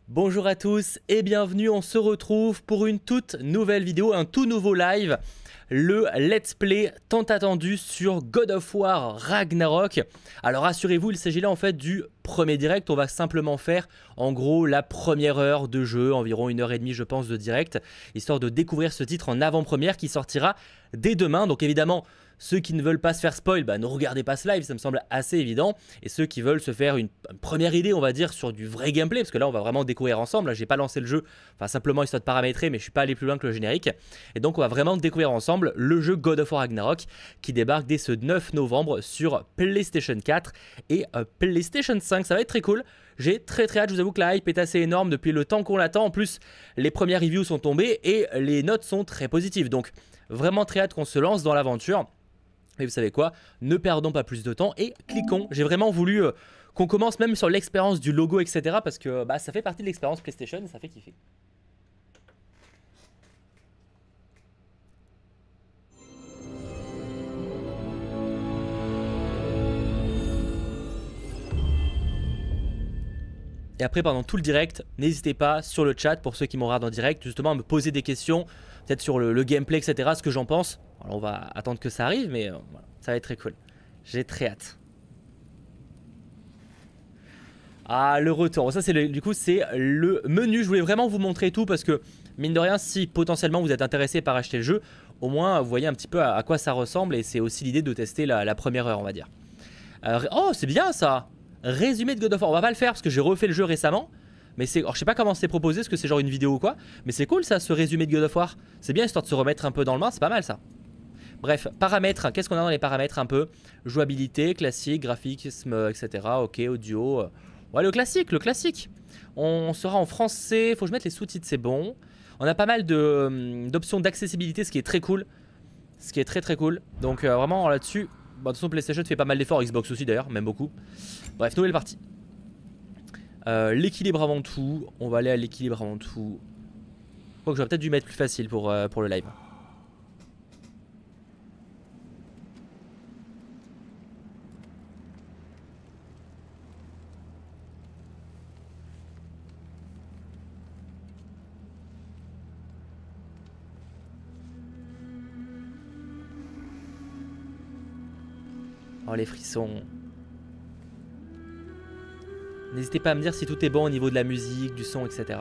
Bonjour à tous et bienvenue, on se retrouve pour une toute nouvelle vidéo, un tout nouveau live, le let's play tant attendu sur God of War Ragnarok. Alors rassurez-vous, il s'agit là en fait du premier direct, on va simplement faire en gros la première heure de jeu, environ 1h30 je pense de direct, histoire de découvrir ce titre en avant-première qui sortira dès demain. Donc évidemment, ceux qui ne veulent pas se faire spoil, ne regardez pas ce live, ça me semble assez évident. Et ceux qui veulent se faire une première idée, on va dire, sur du vrai gameplay, parce que là on va vraiment découvrir ensemble. Là, j'ai pas lancé le jeu, enfin simplement histoire de paramétrer, mais je suis pas allé plus loin que le générique. Et donc on va vraiment découvrir ensemble le jeu God of War Ragnarok qui débarque dès ce 9 novembre sur PlayStation 4 et PlayStation 5. Ça va être très cool. J'ai très hâte, je vous avoue que la hype est assez énorme depuis le temps qu'on l'attend. En plus, les premières reviews sont tombées et les notes sont très positives. Donc vraiment très hâte qu'on se lance dans l'aventure. Et vous savez quoi, ne perdons pas plus de temps et cliquons. J'ai vraiment voulu qu'on commence même sur l'expérience du logo, etc. Parce que ça fait partie de l'expérience PlayStation et ça fait kiffer. Et après, pendant tout le direct, n'hésitez pas sur le chat, pour ceux qui m'ont regardé en direct, justement à me poser des questions, peut-être sur le gameplay, etc., ce que j'en pense. Alors on va attendre que ça arrive, mais voilà, ça va être très cool. J'ai très hâte. Ah, le retour. Ça, du coup, c'est le menu. Je voulais vraiment vous montrer tout parce que, mine de rien, si potentiellement vous êtes intéressé par acheter le jeu, au moins vous voyez un petit peu à quoi ça ressemble. Et c'est aussi l'idée de tester la première heure, on va dire. Oh, c'est bien ça! Résumé de God of War. On va pas le faire parce que j'ai refait le jeu récemment. Mais c'est. Alors, je sais pas comment c'est proposé, est-ce que c'est genre une vidéo ou quoi. Mais c'est cool ça, ce résumé de God of War. C'est bien histoire de se remettre un peu dans le bain, c'est pas mal ça. Bref, paramètres. Qu'est-ce qu'on a dans les paramètres un peu? Jouabilité, classique, graphisme, etc. Ok, audio. Ouais, le classique, le classique. On sera en français. Faut que je mette les sous-titres, c'est bon. On a pas mal d'options d'accessibilité, ce qui est très cool. Ce qui est très cool. Donc vraiment là-dessus. Bon, de toute façon, PlayStation fait pas mal d'efforts, Xbox aussi d'ailleurs, même beaucoup. Bref, nouvelle partie. L'équilibre avant tout. On va aller à l'équilibre avant tout. Je crois que j'aurais peut-être dû mettre plus facile pour le live. Oh, les frissons. N'hésitez pas à me dire si tout est bon au niveau de la musique, du son, etc.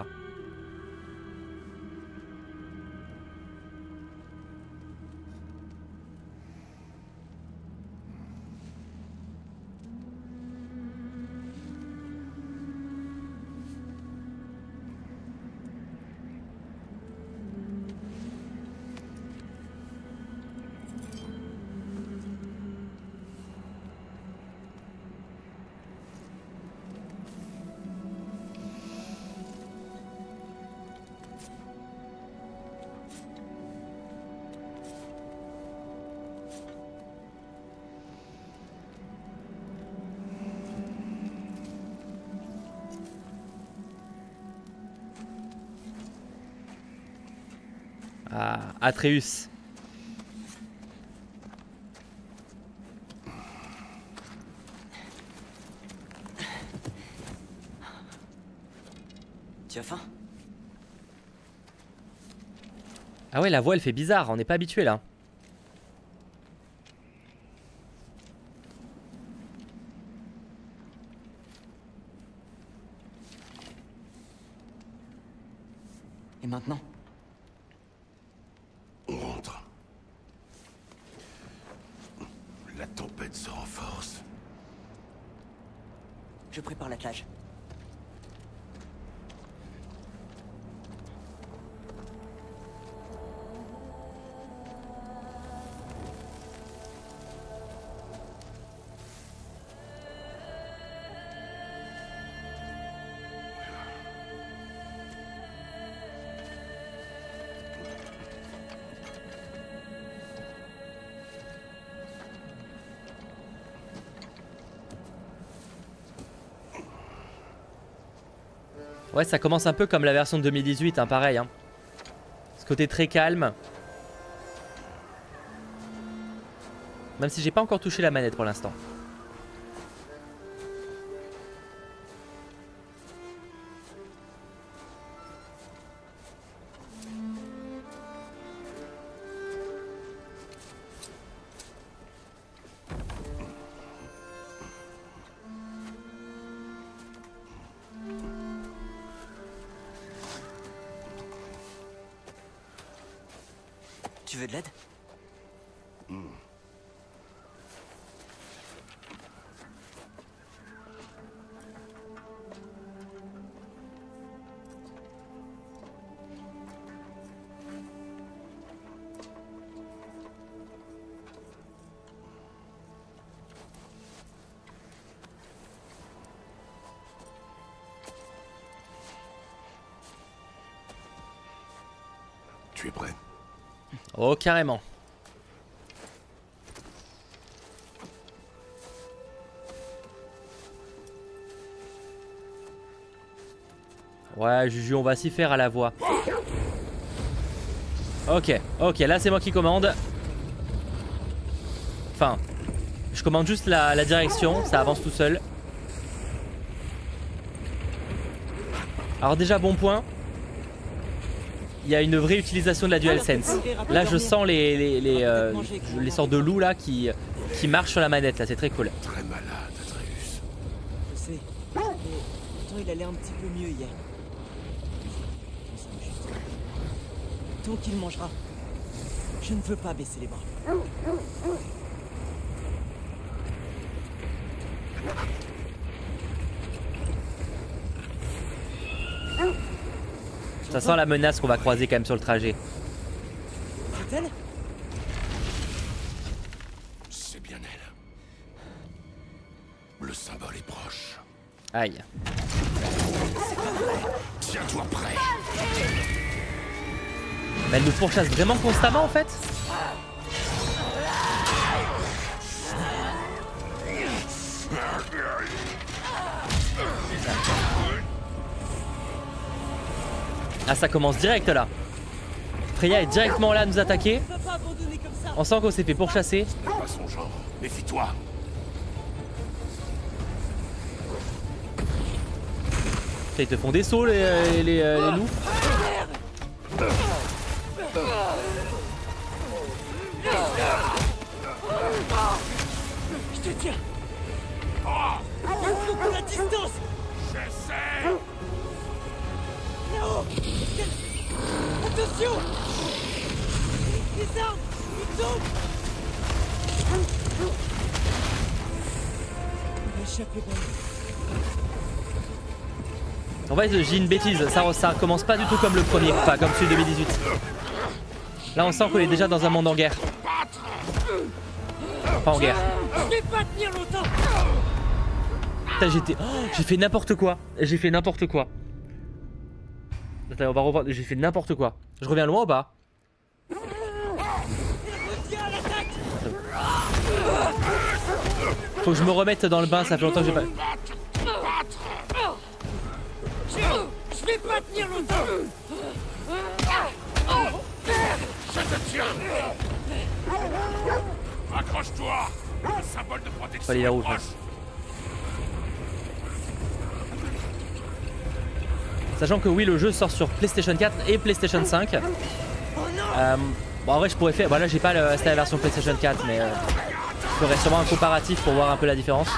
Ah, Atreus. Tu as faim? Ah ouais, la voix elle fait bizarre, on n'est pas habitué là. Et maintenant? On rentre. La tempête se renforce. Je prépare l'attelage. Ouais, ça commence un peu comme la version de 2018, hein, pareil. Hein. Ce côté très calme. Même si j'ai pas encore touché la manette pour l'instant. Tu veux de l'aide? Tu es prêt? Oh, carrément. Ouais, Juju, on va s'y faire à la voix. Ok, ok, là c'est moi qui commande. Enfin, je commande juste la direction, ça avance tout seul. Alors déjà, bon point. Il y a une vraie utilisation de la DualSense. Là, je sens les sortes de loups là qui marchent sur la manette. Là, c'est très cool. Très malade, Atreus. Je sais. Mais pourtant, il allait un petit peu mieux hier. Tant qu'il mangera, je ne veux pas baisser les bras. Ça sent la menace qu'on va croiser quand même sur le trajet. C'est elle? C'est bien elle. Le symbole est proche. Aïe. Tiens-toi prêt. Mais elle nous pourchasse vraiment constamment en fait. Ah, ça commence direct là. Freya est directement là à nous attaquer. On va pas abandonner comme ça. On sent qu'on s'est fait pourchasser. Ce n'est pas son genre. Méfie-toi. Ils te font des sauts les loups. Je te tiens. Il faut qu'on la distance. J'essaie. Là-haut. Attention. Les arbres, ils tombent. On va échapper belle. En fait, j'ai une bêtise. Ça commence pas du tout comme le premier. Enfin, comme celui de 2018. Là, on sent qu'on est déjà dans un monde en guerre. Pas en guerre. Je vais pas tenir longtemps. Putain, j'ai fait n'importe quoi. J'ai fait n'importe quoi. Attends, on va revoir. J'ai fait n'importe quoi. Je reviens loin ou pas? Reviens à l'attaque. Faut que je me remette dans le bain. Ça fait longtemps que j'ai pas. Je vais pas tenir longtemps. Je te tiens. Accroche-toi. Le symbole de protection Pas les est rouges. proche. Sachant que oui, le jeu sort sur PlayStation 4 et PlayStation 5. Bon, en vrai, je pourrais faire. Bon, là, j'ai pas c'était la version PlayStation 4, mais je ferais sûrement un comparatif pour voir un peu la différence.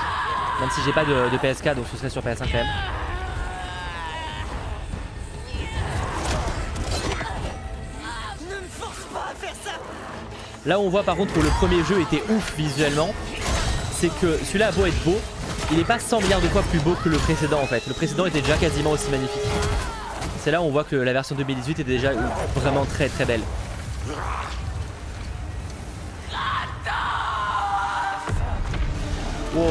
Même si j'ai pas de PS4, donc ce serait sur PS5 quand même. Ne me force pas à faire ça. Là où on voit par contre que le premier jeu était ouf visuellement, c'est que celui-là a beau être beau, il est pas 100 milliards de fois plus beau que le précédent en fait. Le précédent était déjà quasiment aussi magnifique. C'est là où on voit que la version 2018 était déjà vraiment très très belle. Wow.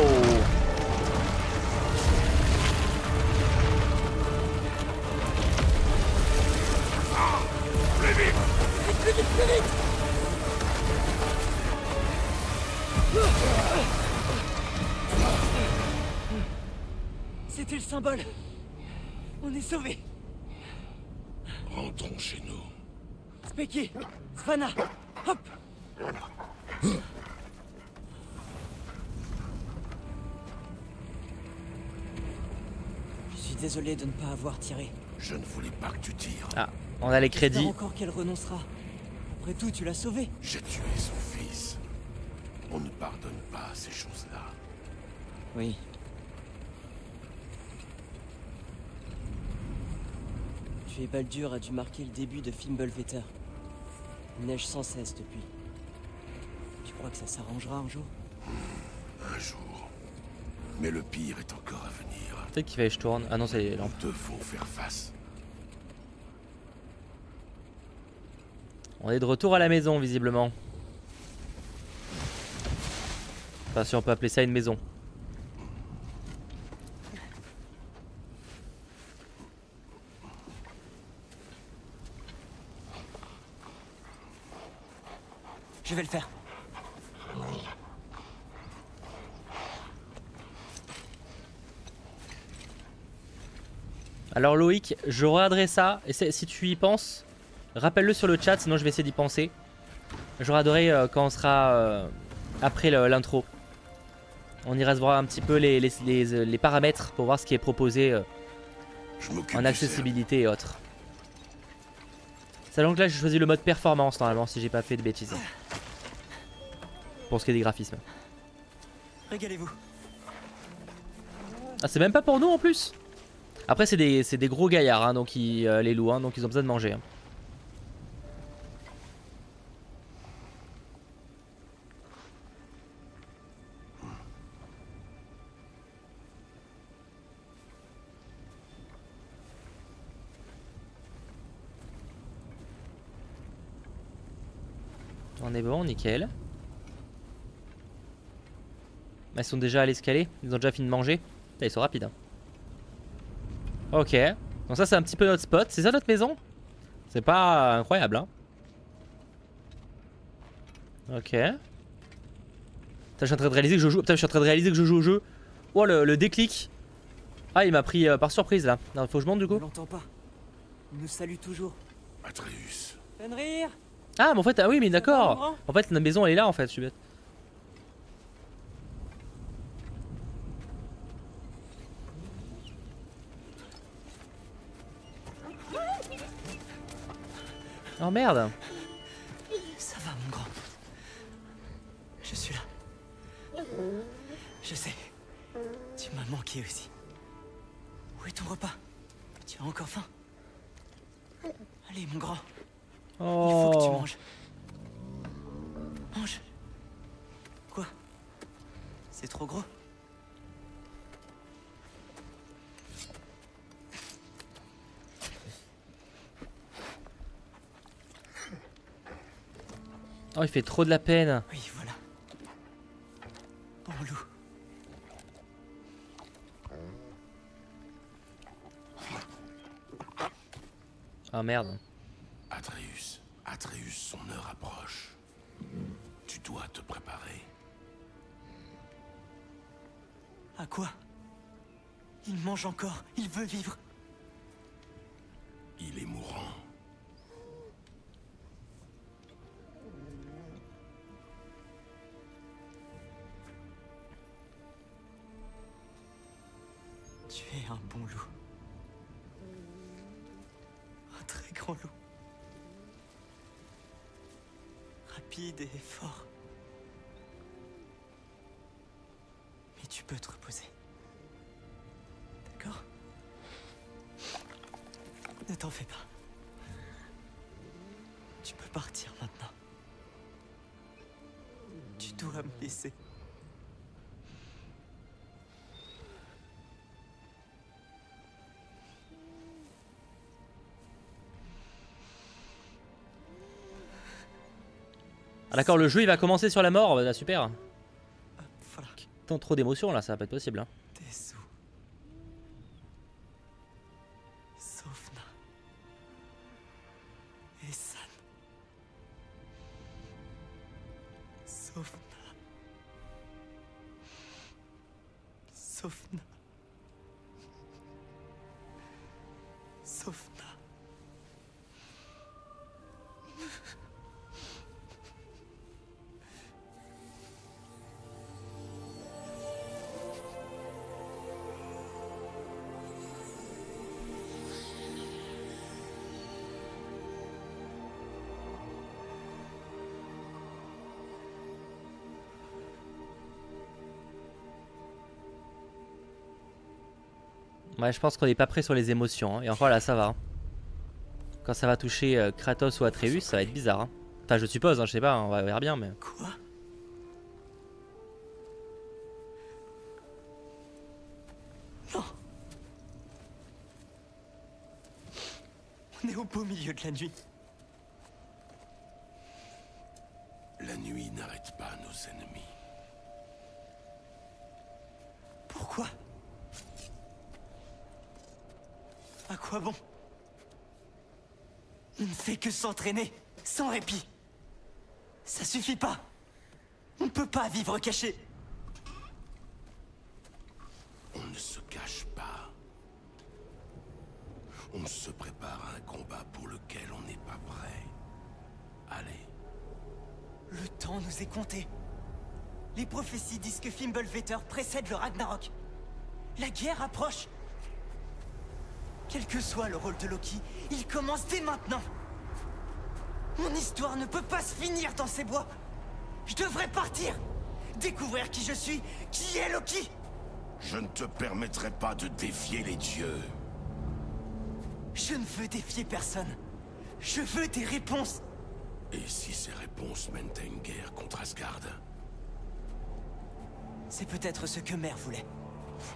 C'était le symbole. On est sauvés. Rentrons chez nous. Specky, Svana, hop. Je suis désolé de ne pas avoir tiré. Je ne voulais pas que tu tires. Ah, on a les J'espère crédits. encore qu'elle renoncera. Après tout, tu l'as sauvée. J'ai tué son fils. On ne pardonne pas ces choses-là. Oui. Tuer Baldur a dû marquer le début de Fimbulvetter. Il neige sans cesse depuis. Tu crois que ça s'arrangera un jour? Un jour. Mais le pire est encore à venir. Peut-être qu'il fallait que je tourne. Ah non, c'est les lampes. Nous devons faire face. On est de retour à la maison, visiblement. Enfin, si on peut appeler ça une maison. Je vais le faire. Alors Loïc, je regarderai ça. Et si tu y penses, rappelle-le sur le chat, sinon je vais essayer d'y penser. Je regarderai quand on sera après l'intro. On ira se voir un petit peu les paramètres pour voir ce qui est proposé en accessibilité et autres. Sachant que là j'ai choisi le mode performance normalement si j'ai pas fait de bêtises. Pour ce qui est des graphismes. Régalez-vous. Ah c'est même pas pour nous en plus. Après c'est des gros gaillards hein, donc les loups hein, donc ils ont besoin de manger. Hein. On est bon, nickel. Ils sont déjà à l'escalier, ils ont déjà fini de manger. Putain, ils sont rapides. Hein. Ok, donc ça c'est un petit peu notre spot. C'est ça notre maison? C'est pas incroyable hein. Ok. Putain, je suis en train de réaliser que je joue. Putain, je suis en train de réaliser que je joue au jeu. Oh le déclic. Ah il m'a pris par surprise là. Non, faut que je monte du On coup. l'entend pas. Il nous salue toujours. Atreus. Fenrir. Ah mais en fait, ah oui mais Ça va, d'accord. grand? En fait la maison elle est là en fait, je suis bête. Oh merde. Ça va, mon grand. Je suis là. Je sais. Tu m'as manqué aussi. Où est ton repas? Tu as encore faim? Allez, mon grand. Il faut que tu Oh. manges. Mange. Quoi? C'est trop gros? Oh il fait trop de la peine. Oui, voilà. Bon loup. Ah merde. Atreus. Atreus, son heure approche. Tu dois te préparer. À quoi? Il mange encore. Il veut vivre. Il est mourant. Tu es un bon loup. Un très grand loup. Rapide et fort. Mais tu peux te reposer. D'accord? Ne t'en fais pas. Tu peux partir maintenant. Tu dois me laisser. Ah d'accord, le jeu il va commencer sur la mort, bah, super. Hop, voilà. Tant trop d'émotions là, ça va pas être possible. Hein. T'es sous. Sofna. Et San. Sofna. Sofna. Sofna. Ouais, je pense qu'on est pas prêt sur les émotions. Hein. Et encore là, ça va. Hein. Quand ça va toucher Kratos ou Atreus, ça va être bizarre. Hein. Enfin, je suppose, hein, je sais pas, on va voir bien, mais... Quoi? Non. On est au beau milieu de la nuit. La nuit n'arrête pas nos ennemis. Pourquoi? À quoi bon? On ne fait que s'entraîner, sans répit. Ça suffit pas. On ne peut pas vivre caché. On ne se cache pas. On se prépare à un combat pour lequel on n'est pas prêt. Allez. Le temps nous est compté. Les prophéties disent que Fimbulvetter précède le Ragnarok. La guerre approche. Quel que soit le rôle de Loki, il commence dès maintenant. Mon histoire ne peut pas se finir dans ces bois. Je devrais partir. Découvrir qui je suis, qui est Loki. Je ne te permettrai pas de défier les dieux. Je ne veux défier personne. Je veux des réponses. Et si ces réponses mènent à une guerre contre Asgard? C'est peut-être ce que Mère voulait.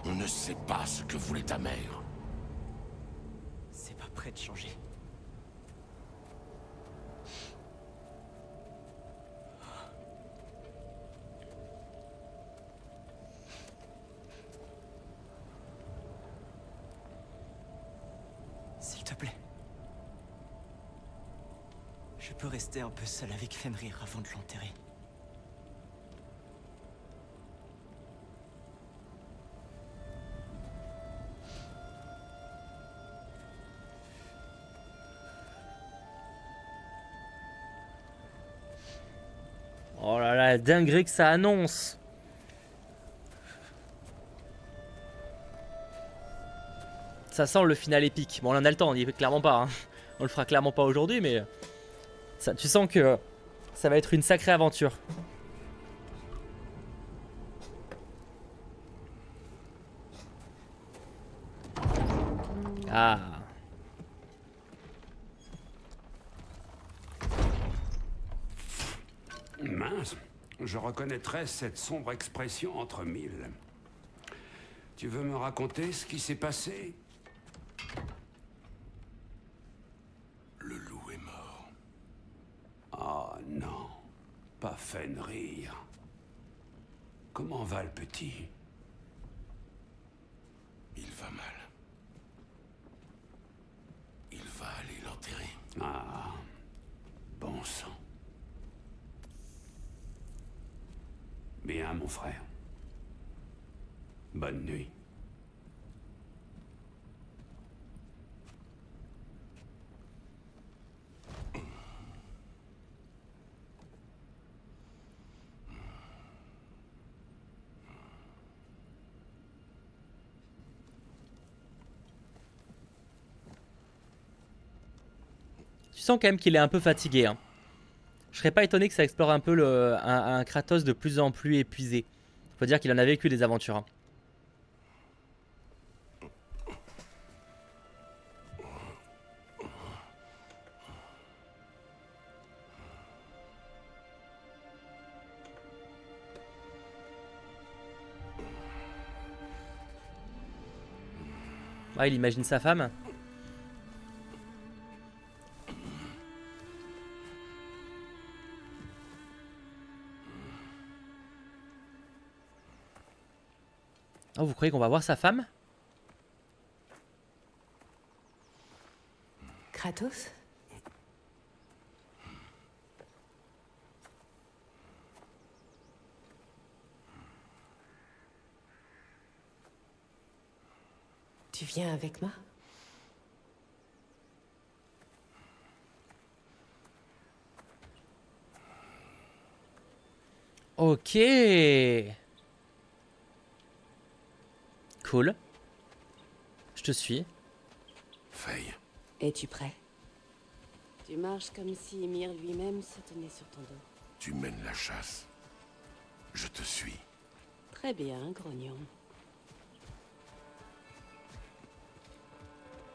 On ne sait pas ce que voulait ta mère. C'est pas prêt de changer. S'il te plaît. Je peux rester un peu seul avec Fenrir avant de l'enterrer. Oh là là, la dinguerie que ça annonce. Ça sent le final épique. Bon, on a le temps, on y est clairement pas. Hein. On le fera clairement pas aujourd'hui, mais ça, tu sens que ça va être une sacrée aventure. Ah. Mince, je reconnaîtrais cette sombre expression entre mille. Tu veux me raconter ce qui s'est passé? Le loup est mort. Oh non, pas Fenrir. Comment va le petit? Il va mal. Il va aller l'enterrer. Ah, bon sang. Bien, mon frère. Bonne nuit. Tu sens quand même qu'il est un peu fatigué. Hein. Je serais pas étonné que ça explore un peu un Kratos de plus en plus épuisé. Faut dire qu'il en a vécu des aventures. Hein. Ah, il imagine sa femme. Oh, vous croyez qu'on va voir sa femme? Kratos? Tu viens avec moi? Ok. Cool. Je te suis. Faye, Es-tu prêt? Tu marches comme si Ymir lui-même se tenait sur ton dos. tu mènes la chasse. Je te suis. Très bien, grognon.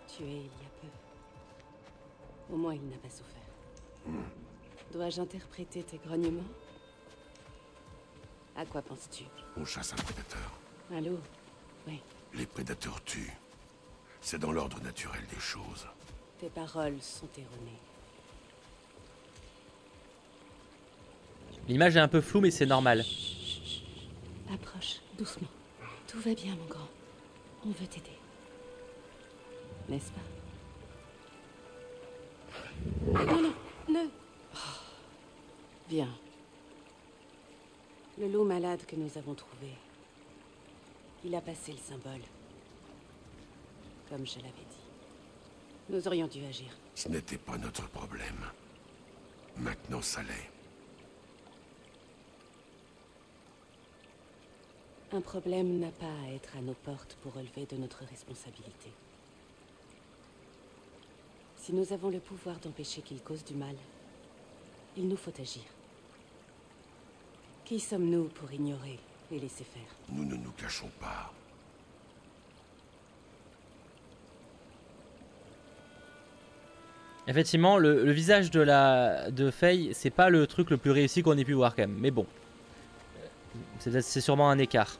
Tué il y a peu. Au moins il n'a pas souffert. Dois-je interpréter tes grognements? À quoi penses-tu? On chasse un prédateur. Un loup? Oui. Les prédateurs tuent. C'est dans l'ordre naturel des choses. Tes paroles sont erronées. L'image est un peu floue, mais c'est normal. Approche, doucement. Tout va bien, mon grand. On veut t'aider. N'est-ce pas? Non, non, ne... Oh. Viens. Le loup malade que nous avons trouvé. Il a passé le symbole. Comme je l'avais dit. Nous aurions dû agir. Ce n'était pas notre problème. Maintenant, ça l'est. Un problème n'a pas à être à nos portes pour relever de notre responsabilité. Si nous avons le pouvoir d'empêcher qu'il cause du mal, il nous faut agir. Qui sommes-nous pour ignorer et laisser faire? Nous ne nous cachons pas. Effectivement, le visage de Faye, c'est pas le truc le plus réussi qu'on ait pu voir quand même. Mais bon, c'est sûrement un écart.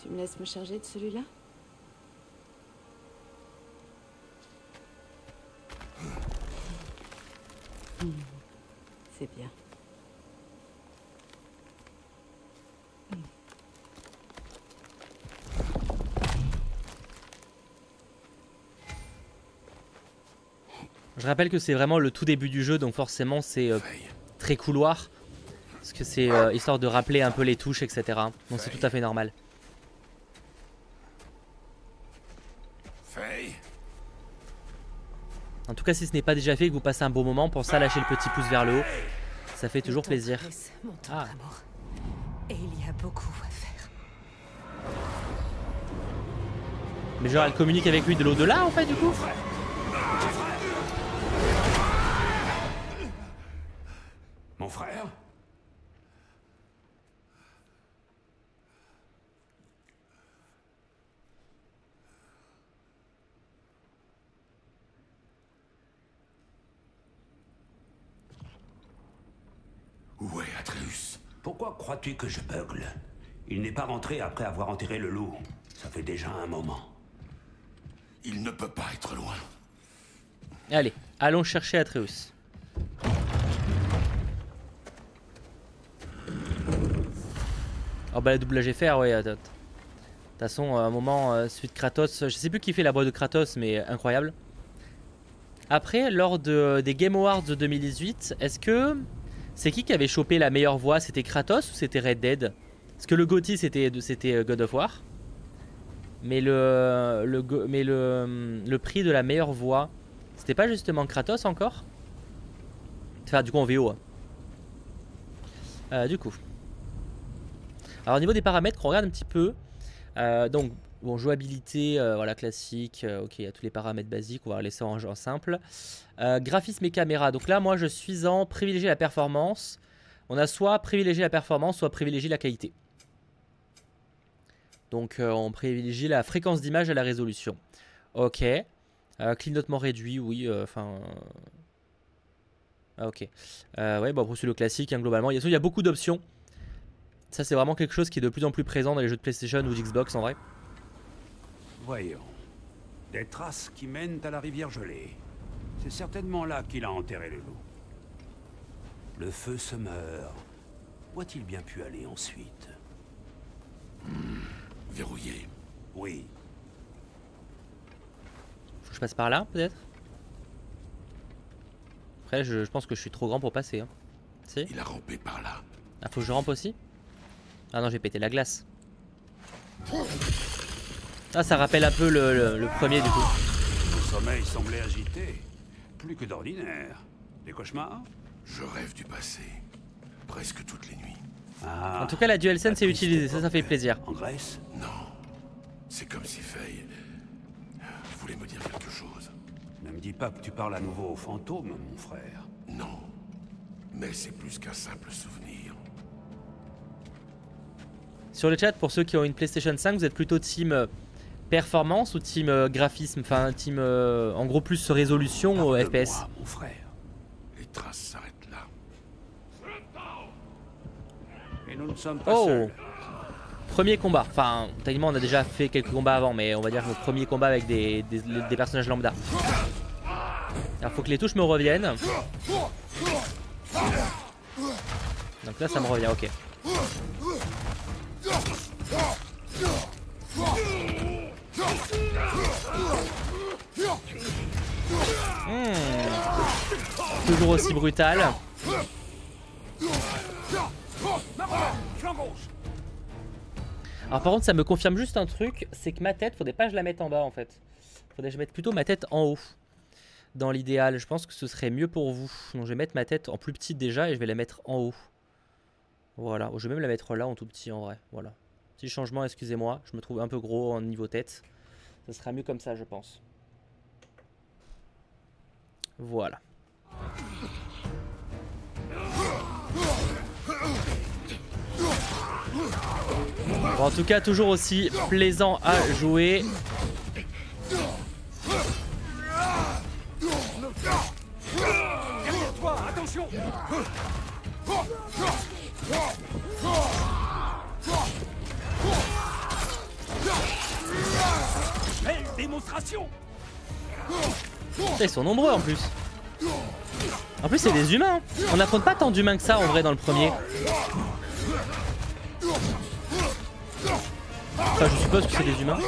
Tu me laisses me charger de celui-là? C'est bien. Je rappelle que c'est vraiment le tout début du jeu, donc forcément c'est très couloir. Parce que c'est histoire de rappeler un peu les touches, etc. Donc c'est tout à fait normal. Faye. En tout cas, si ce n'est pas déjà fait et que vous passez un bon moment, pour ça, lâchez le petit pouce vers le haut. Ça fait toujours plaisir. Mon tendre Ah. amour. Et il y a beaucoup à faire. Mais genre, elle communique avec lui de l'au-delà, en fait, du coup. Mon frère? Où est Atreus? Pourquoi crois-tu que je bugle? Il n'est pas rentré après avoir enterré le loup. Ça fait déjà un moment. Il ne peut pas être loin. Allez, allons chercher Atreus. Oh bah la doublage FR, ouais. De toute façon, à un moment, celui de Kratos, je sais plus qui fait la voix de Kratos, mais incroyable. Après, lors des Game Awards de 2018, est-ce que c'est qui avait chopé la meilleure voix? C'était Kratos ou c'était Red Dead? Parce que le GOTY c'était God of War. Mais le prix de la meilleure voix, c'était pas justement Kratos encore? Enfin, du coup en VO. Du coup. Alors au niveau des paramètres, on regarde un petit peu. Donc, bon, jouabilité, voilà, classique. Ok, il y a tous les paramètres basiques, on va laisser en simple. Graphisme et caméra. Donc là, moi, je suis en privilégier la performance. On a soit privilégié la performance, soit privilégié la qualité. Donc, on privilégie la fréquence d'image et la résolution. Ok. Clignotement réduit, oui. Enfin... Ah, ok. Ouais, bon, pour celui le classique, hein, globalement. Il y a beaucoup d'options. Ça, c'est vraiment quelque chose qui est de plus en plus présent dans les jeux de PlayStation ou d'Xbox, en vrai. Voyons. Des traces qui mènent à la rivière gelée. C'est certainement là qu'il a enterré le loup. Le feu se meurt. Où a-t-il bien pu aller ensuite? Verrouillé. Oui. Faut que je passe par là, peut-être? Après, je pense que je suis trop grand pour passer. Hein. Si? Il a rampé par là. Ah, faut que je rampe aussi? Ah non, j'ai pété la glace. Ah, ça rappelle un peu le premier, du coup. Le sommeil semblait agité. Plus que d'ordinaire. Des cauchemars? Je rêve du passé. Presque toutes les nuits. Ah, En tout cas, la DualSense est utilisée, ça fait plaisir. en Grèce? Non. C'est comme si Faye voulait me dire quelque chose. Ne me dis pas que tu parles à nouveau aux fantômes, mon frère. Non. Mais c'est plus qu'un simple souvenir. Sur le chat, pour ceux qui ont une PlayStation 5, vous êtes plutôt team performance ou team graphisme, enfin team en gros plus résolution au FPS. Mon frère. Les traces s'arrêtent là. Et nous ne sommes pas Oh, seuls. premier combat. Enfin, techniquement, on a déjà fait quelques combats avant, mais on va dire le premier combat avec des personnages lambda. Alors, faut que les touches me reviennent. Donc là, ça me revient, ok. Toujours aussi brutal. Alors par contre ça me confirme juste un truc, c'est que ma tête, faudrait pas que je la mette en bas en fait. Faudrait que je mette plutôt ma tête en haut. Dans l'idéal, je pense que ce serait mieux pour vous. Donc je vais mettre ma tête en plus petite déjà et je vais la mettre en haut. Voilà, je vais même la mettre là en tout petit en vrai. Voilà. Petit changement, excusez-moi, je me trouve un peu gros en niveau tête. Ce sera mieux comme ça je pense. Voilà. Bon, en tout cas, toujours aussi plaisant à jouer. Derrière toi, attention! Belle démonstration! Putain, ils sont nombreux en plus. En plus, c'est des humains. On n'affronte pas tant d'humains que ça en vrai dans le premier. Enfin, je suppose que c'est des humains.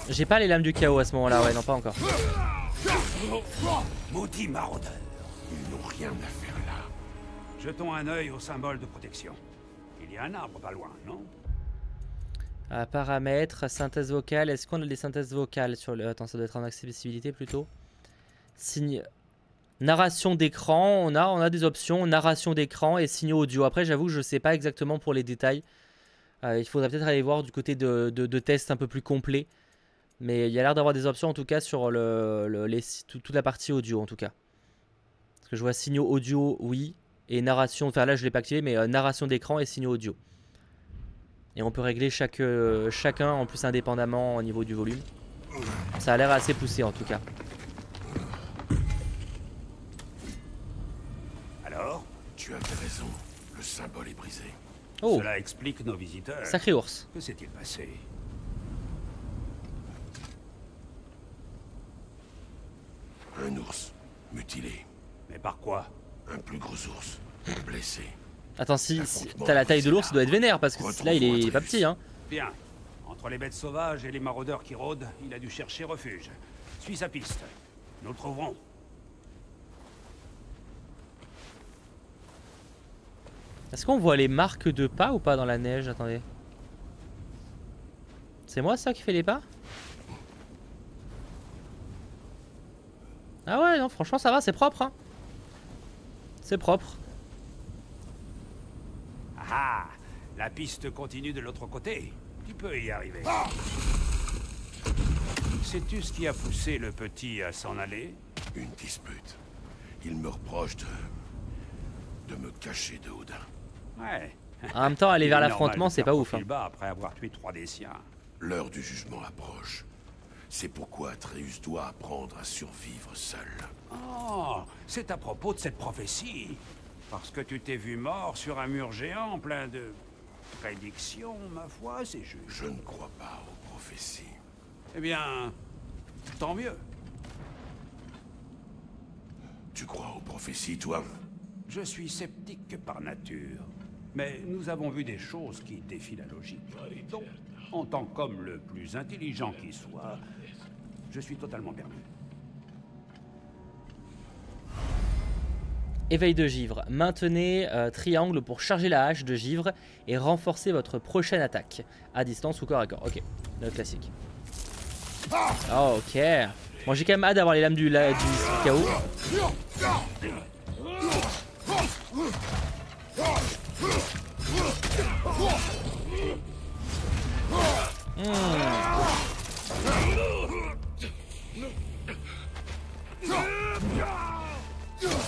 J'ai pas les lames du chaos à ce moment-là, ouais, non, pas encore. Maudit maraudeur. Ils n'ont rien à faire là. Jetons un œil au symbole de protection. Il y a un arbre pas loin, non? Paramètres, synthèse vocale. Est-ce qu'on a des synthèses vocales sur le... Attends, ça doit être en accessibilité plutôt. Signe... Narration d'écran, on a des options, narration d'écran et signaux audio. Après, j'avoue que je sais pas exactement pour les détails. Il faudrait peut-être aller voir du côté de tests un peu plus complets. Mais il y a l'air d'avoir des options en tout cas sur toute la partie audio en tout cas. Parce que je vois signaux audio, oui. Et narration, enfin là je l'ai pas activé, mais narration d'écran et signaux audio. Et on peut régler chacun en plus indépendamment au niveau du volume. Ça a l'air assez poussé en tout cas. Alors? Tu avais raison. Le symbole est brisé. Oh, Cela explique nos visiteurs. sacré ours. Que s'est-il passé? Un ours, mutilé. Mais par quoi? Un plus gros ours, blessé. Attends, si t'as la taille de l'ours, il doit être vénère parce que là il est pas petit hein. Bien. Entre les bêtes sauvages et les maraudeurs qui rôdent, il a dû chercher refuge. Suis sa piste. Nous le trouverons. Est-ce qu'on voit les marques de pas ou pas dans la neige? Attendez. C'est moi ça qui fait les pas? Ah ouais, non, franchement ça va, c'est propre hein. C'est propre. Ah, la piste continue de l'autre côté. Tu peux y arriver. Sais-tu ce qui a poussé le petit à s'en aller? Une dispute. Il me reproche de me cacher de Odin. Ouais. En même temps, aller vers Il est l'affrontement, normal de c'est faire pas ouf. profil Hein. bas après avoir tué 3 des siens. L'heure du jugement approche. C'est pourquoi Atreus doit apprendre à survivre seul. Oh, c'est à propos de cette prophétie. Parce que tu t'es vu mort sur un mur géant plein de prédictions, ma foi, c'est juste. Je ne crois pas aux prophéties. Eh bien, tant mieux. Tu crois aux prophéties, toi? Je suis sceptique par nature. Mais nous avons vu des choses qui défient la logique. Donc, en tant qu'homme le plus intelligent qui soit, je suis totalement perdu. Éveil de givre. Maintenez triangle pour charger la hache de givre et renforcer votre prochaine attaque. À distance ou corps à corps. Ok, le classique. Oh, ok. Bon, j'ai quand même hâte d'avoir les lames du chaos.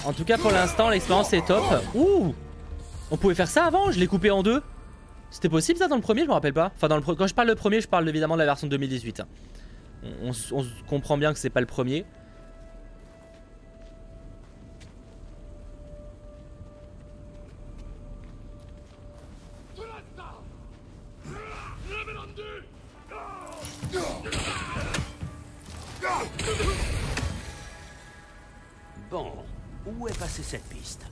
En tout cas pour l'instant l'expérience est top. Ouh, on pouvait faire ça avant, je l'ai coupé en deux. C'était possible ça dans le premier, je me rappelle pas. Enfin quand je parle de premier, je parle évidemment de la version 2018. On comprend bien que c'est pas le premier. Bon, où est passée cette piste?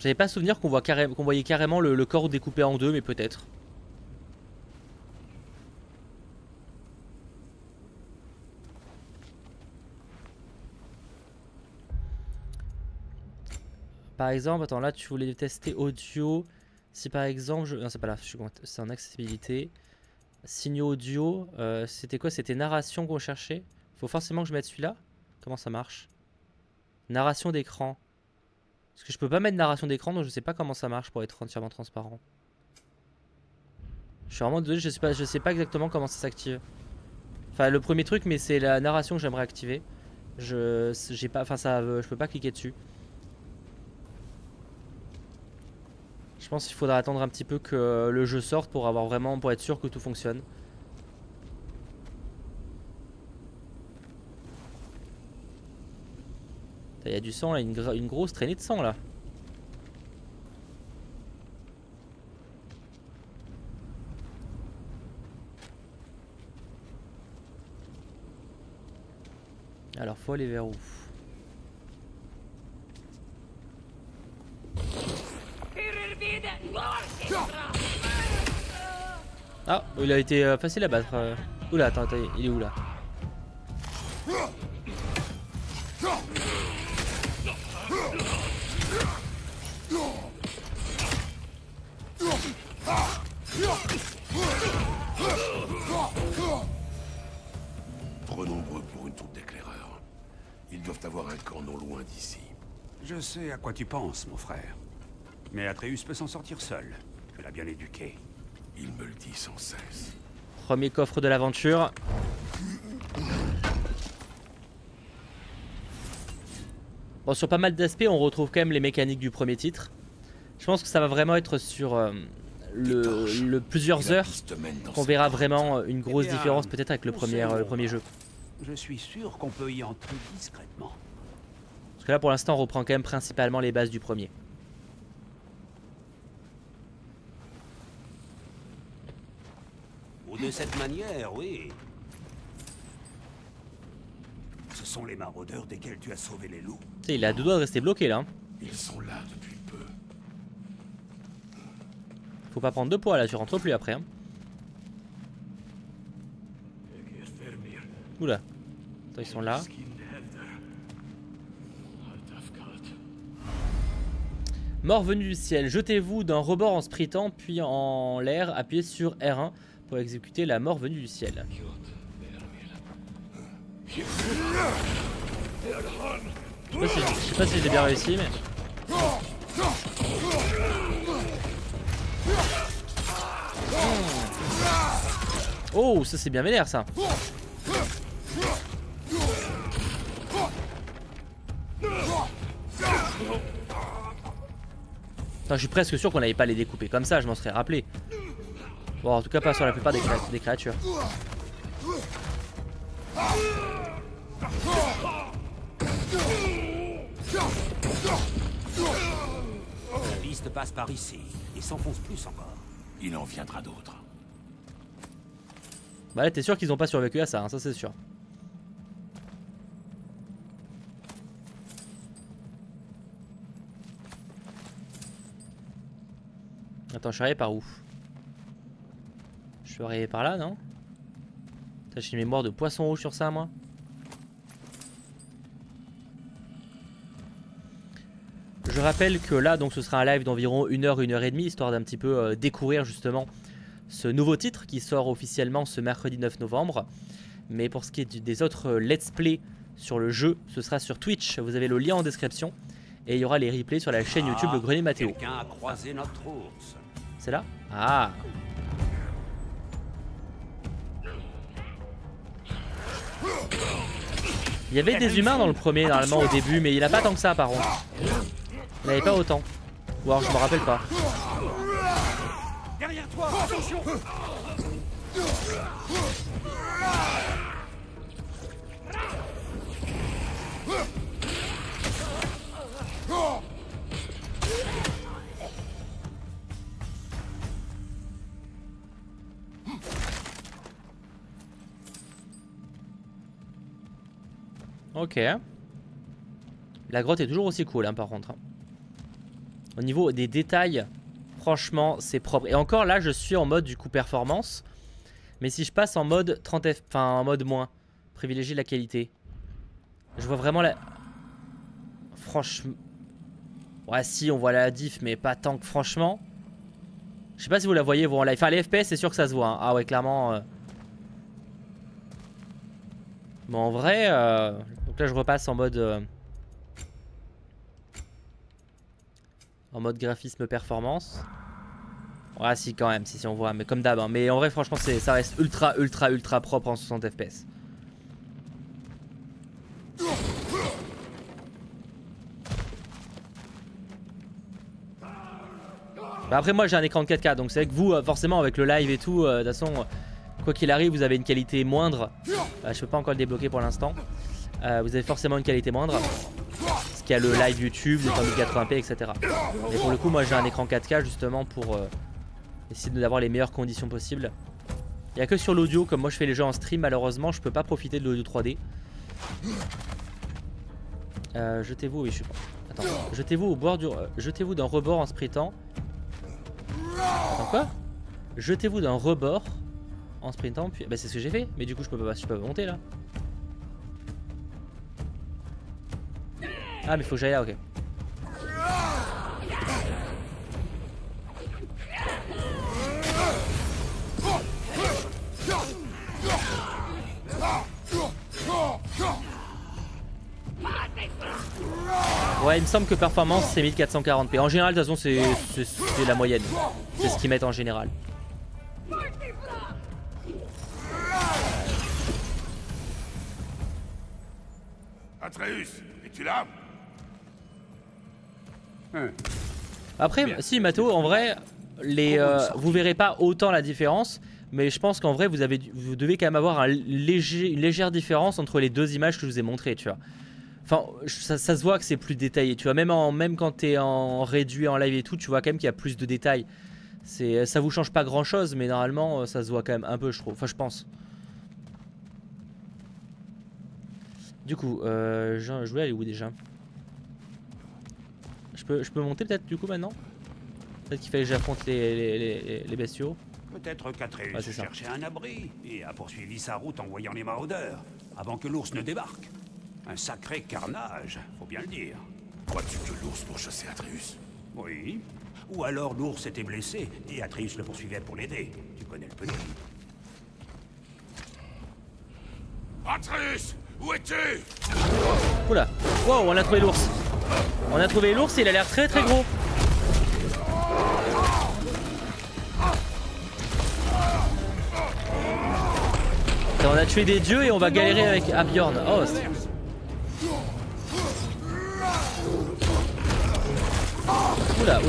J'avais pas souvenir qu'on voyait carrément le corps découpé en deux, mais peut-être. Par exemple, attends, là tu voulais tester audio. Si par exemple, non c'est pas là, c'est en accessibilité. Signaux audio, c'était quoi? C'était narration qu'on cherchait. Faut forcément que je mette celui-là. Comment ça marche? Narration d'écran. Parce que je peux pas mettre narration d'écran, donc je sais pas comment ça marche pour être entièrement transparent. Je suis vraiment désolé, je sais pas exactement comment ça s'active. Enfin le premier truc, mais c'est la narration que j'aimerais activer. Je peux pas cliquer dessus. Je pense qu'il faudra attendre un petit peu que le jeu sorte pour être sûr que tout fonctionne. Il y a du sang là, une grosse traînée de sang là. Alors faut aller vers où? Ah, il a été facile à battre. Oula, attends, il est où là? Trop nombreux pour une troupe d'éclaireurs. Ils doivent avoir un camp non loin d'ici. Je sais à quoi tu penses, mon frère. Mais Atreus peut s'en sortir seul. Tu l'as bien éduqué. Il me le dit sans cesse. Premier coffre de l'aventure. Bon, sur pas mal d'aspects, on retrouve quand même les mécaniques du premier titre. Je pense que ça va vraiment être sur plusieurs heures qu'on verra vraiment une grosse différence peut-être avec le premier jeu. Je suis sûr qu'on peut y entrer discrètement. Parce que là pour l'instant on reprend quand même principalement les bases du premier. Ou de cette manière, oui. Ce sont les maraudeurs desquels tu as sauvé les loups. Tu sais, il a deux doigts de rester bloqué là. Hein. Ils sont là depuis peu. Faut pas prendre de poids là, tu rentres plus après. Hein. Oula. Attends, ils sont là. Mort venu du ciel, jetez-vous d'un rebord en sprintant puis en l'air, appuyez sur R1 pour exécuter la mort venue du ciel. Je sais pas si j'ai bien réussi mais... Oh, ça c'est bien vénère ça. Enfin, je suis presque sûr qu'on n'avait pas les découper comme ça, je m'en serais rappelé. Bon, en tout cas pas sur la plupart des créatures. La piste passe par ici et s'enfonce plus encore. Il en viendra d'autres. Bah là t'es sûr qu'ils ont pas survécu à ça, hein, ça c'est sûr. Attends, je suis arrivé par où? Je suis arrivé par là, non? J'ai une mémoire de poisson rouge sur ça, moi. Je rappelle que là, donc, ce sera un live d'environ 1 heure, 1 heure et demie, histoire d'un petit peu découvrir justement ce nouveau titre qui sort officiellement ce mercredi 9 novembre. Mais pour ce qui est des autres let's play sur le jeu, ce sera sur Twitch. Vous avez le lien en description. Et il y aura les replays sur la chaîne YouTube Le Grenier Mathéo. Quelqu'un a croisé notre ours. C'est là? Ah! Il y avait des humains dans le premier normalement au début, mais il a pas tant que ça par contre. Il avait pas autant. Ou alors je me rappelle pas. Derrière toi, attention. Ok. La grotte est toujours aussi cool hein, par contre. Au niveau des détails, franchement c'est propre. Et encore là je suis en mode du coup performance. Mais si je passe en mode 30 F, enfin en mode moins, privilégier la qualité. Je vois vraiment la... Franchement... Ouais si on voit la diff mais pas tant que franchement. Je sais pas si vous la voyez vous en live. Enfin les FPS c'est sûr que ça se voit hein. Ah ouais clairement... Bon en vrai... Donc là je repasse en mode... En mode graphisme performance. Ouais si quand même, si on voit, mais comme d'hab hein. Mais en vrai franchement ça reste ultra propre en 60 fps. Bah après moi j'ai un écran de 4K donc c'est vrai que vous forcément avec le live et tout, de toute façon quoi qu'il arrive vous avez une qualité moindre. Je peux pas encore le débloquer pour l'instant. Vous avez forcément une qualité moindre. Parce qu'il y a le live YouTube, les 1080p etc. Mais pour le coup moi j'ai un écran 4K justement pour essayer d'avoir les meilleures conditions possibles. Il n'y a que sur l'audio, comme moi je fais les jeux en stream malheureusement je peux pas profiter de l'audio 3D. Jetez-vous, oui je suis pas. Attends, jetez-vous au bord du... jetez-vous d'un rebord en sprintant. Attends quoi? Jetez-vous d'un rebord en sprintant puis... Bah c'est ce que j'ai fait, mais du coup je peux pas monter là. Ah mais faut que j'aille là, ok. Ouais il me semble que performance c'est 1440p. En général de toute façon c'est la moyenne. C'est ce qu'ils mettent en général. Atreus, es-tu là? Après bien. Si Mato en vrai vous verrez pas autant la différence. Mais je pense qu'en vrai vous devez quand même avoir une légère différence entre les deux images que je vous ai montrées tu vois. Enfin ça se voit que c'est plus détaillé tu vois. Même quand t'es en réduit en live et tout tu vois quand même qu'il y a plus de détails. Ça vous change pas grand chose mais normalement ça se voit quand même un peu je trouve. Enfin je pense. Du coup je voulais aller où déjà? Je peux monter peut-être du coup maintenant? Peut-être qu'il fallait que j'affronte les bestiaux. Peut-être qu'Atreus cherchait un abri et a poursuivi sa route en voyant les maraudeurs, avant que l'ours ne débarque. Un sacré carnage, faut bien le dire. Crois-tu que l'ours pourchassait Atreus? Oui. Ou alors l'ours était blessé et Atreus le poursuivait pour l'aider. Tu connais le petit. Atreus, où es-tu? Oula, wow, on a trouvé l'ours. On a trouvé l'ours et il a l'air très gros. On a tué des dieux et on va galérer avec Bjorn. Oh, oula.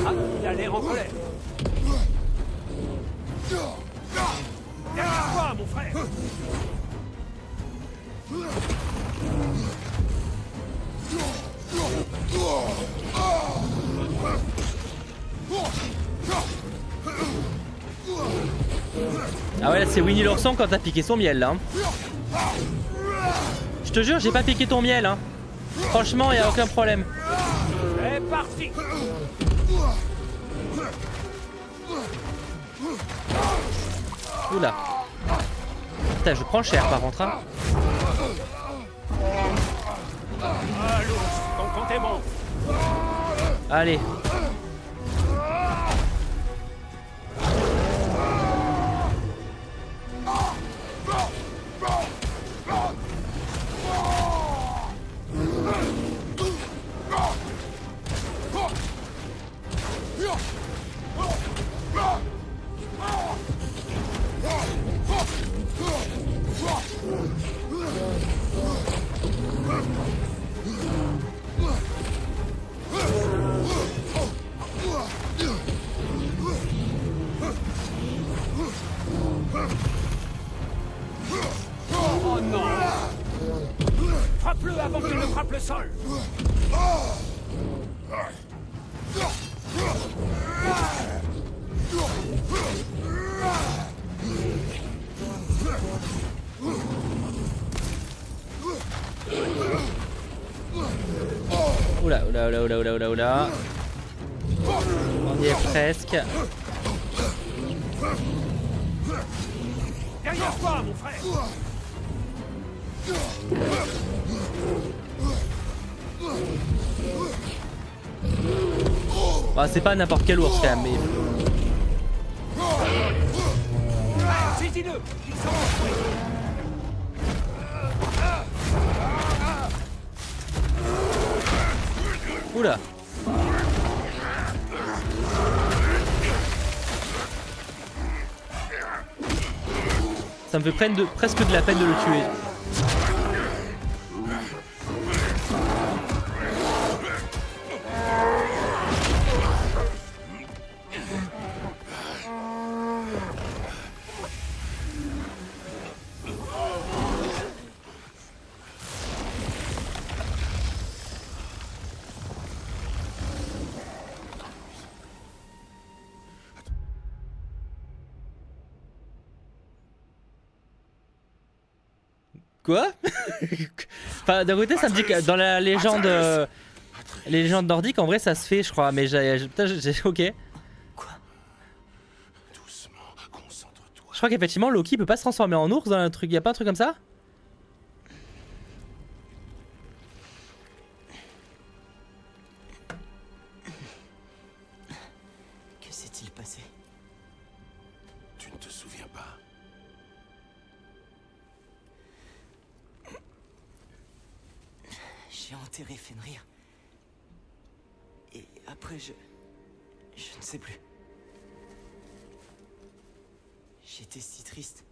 Ah, il a l'air en colère. Derrière toi, mon frère. Ah ouais là c'est Winnie l'ourson quand t'as piqué son miel là hein. Je te jure j'ai pas piqué ton miel hein. Franchement y a aucun problème. C'est parti. Oula. Putain je prends cher par contre hein. Ah l'ours, ton compte est bon. Allez. Frappe-le avant qu'il ne frappe le sol. Oula, oula, oula, oula, oula, oula, oula. On y est presque. Derrière toi, mon frère. Bah, c'est pas n'importe quel ours quand même, mais... Saisis-le. Ils sont enfoui. Oula. Ça me fait presque de la peine de le tuer. Quoi? Enfin, d'un côté, ça me dit que dans la légende, les légendes nordiques, en vrai, ça se fait, je crois. Mais putain, ok. Quoi? Doucement, concentre-toi. Je crois qu'effectivement, Loki peut pas se transformer en ours dans un truc. Y a pas un truc comme ça? Que s'est-il passé? Tu ne te souviens pas? J'ai enterré Fenrir. Et après, je ne sais plus. J'étais si triste.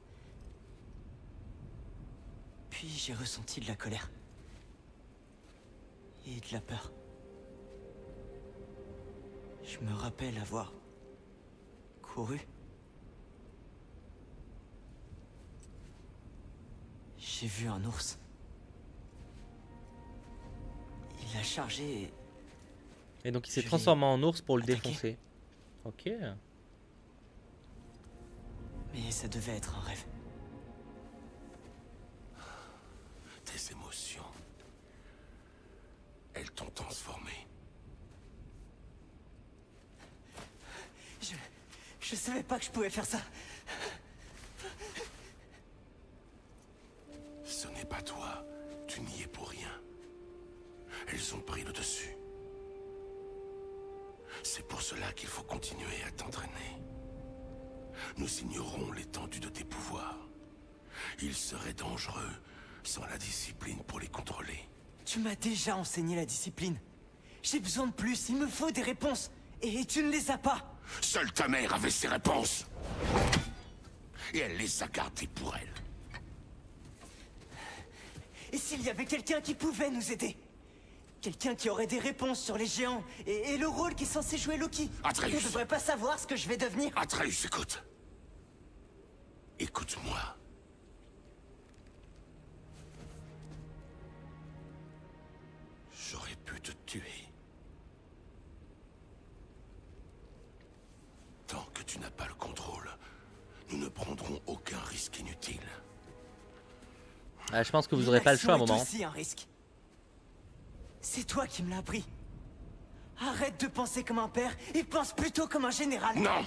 Puis j'ai ressenti de la colère. Et de la peur. Je me rappelle avoir couru. J'ai vu un ours. Il a chargé Et donc il s'est Je transformé en ours pour le attaquer. défoncer. Ok. mais ça devait être un rêve. Tes émotions. Elles t'ont transformé. Je savais pas que je pouvais faire ça. Ce n'est pas toi. Tu n'y es pour rien. Elles ont pris le dessus. C'est pour cela qu'il faut continuer à t'entraîner. Nous ignorons l'étendue de tes pouvoirs. Ils seraient dangereux sans la discipline pour les contrôler. Tu m'as déjà enseigné la discipline. J'ai besoin de plus, il me faut des réponses. Et tu ne les as pas. Seule ta mère avait ses réponses. Et elle les a gardées pour elle. Et s'il y avait quelqu'un qui pouvait nous aider? Quelqu'un qui aurait des réponses sur les géants et le rôle qu'est censé jouer Loki. Atreus. On devrait pas savoir ce que je vais devenir. Atreus, écoute. Écoute-moi. J'aurais pu te tuer. Tant que tu n'as pas le contrôle, nous ne prendrons aucun risque inutile. Ah, je pense que vous aurez pas le choix à un L'inaction moment. est aussi un risque. C'est toi qui me l'as appris. Arrête de penser comme un père et pense plutôt comme un général. Non!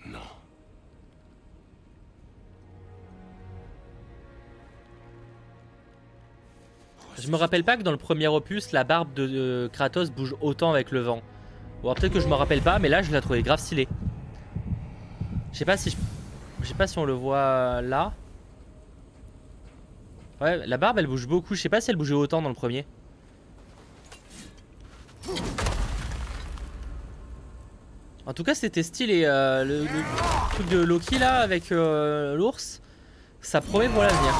Non. Je me rappelle pas que dans le premier opus, la barbe de Kratos bouge autant avec le vent. Bon, peut-être que je me rappelle pas, mais là je la trouvais grave stylée. Je sais pas si on le voit là. Ouais, la barbe elle bouge beaucoup. Je sais pas si elle bougeait autant dans le premier. En tout cas, c'était stylé. Le truc de Loki là avec l'ours, ça promet pour l'avenir.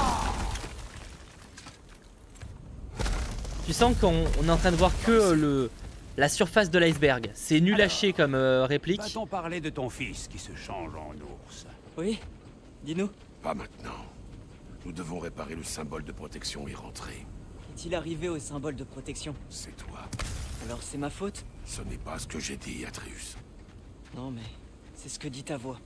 Tu sens qu'on est en train de voir que la surface de l'iceberg. C'est nul à chier comme réplique. Va-t-on parler de ton fils qui se change en ours? Oui? Dis-nous. Pas maintenant. Nous devons réparer le symbole de protection et rentrer. Est-il arrivé au symbole de protection? C'est toi. Alors c'est ma faute? Ce n'est pas ce que j'ai dit, Atreus. Non mais... c'est ce que dit ta voix.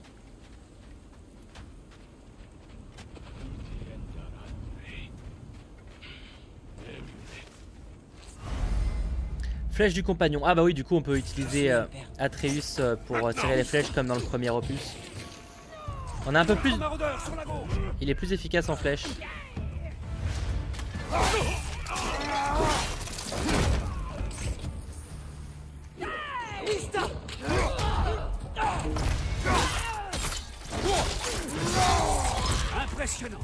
Flèche du compagnon. Ah bah oui, du coup on peut utiliser Atreus pour tirer les flèches comme dans le premier opus. On a un peu plus... Il est plus efficace en flèche. Impressionnant.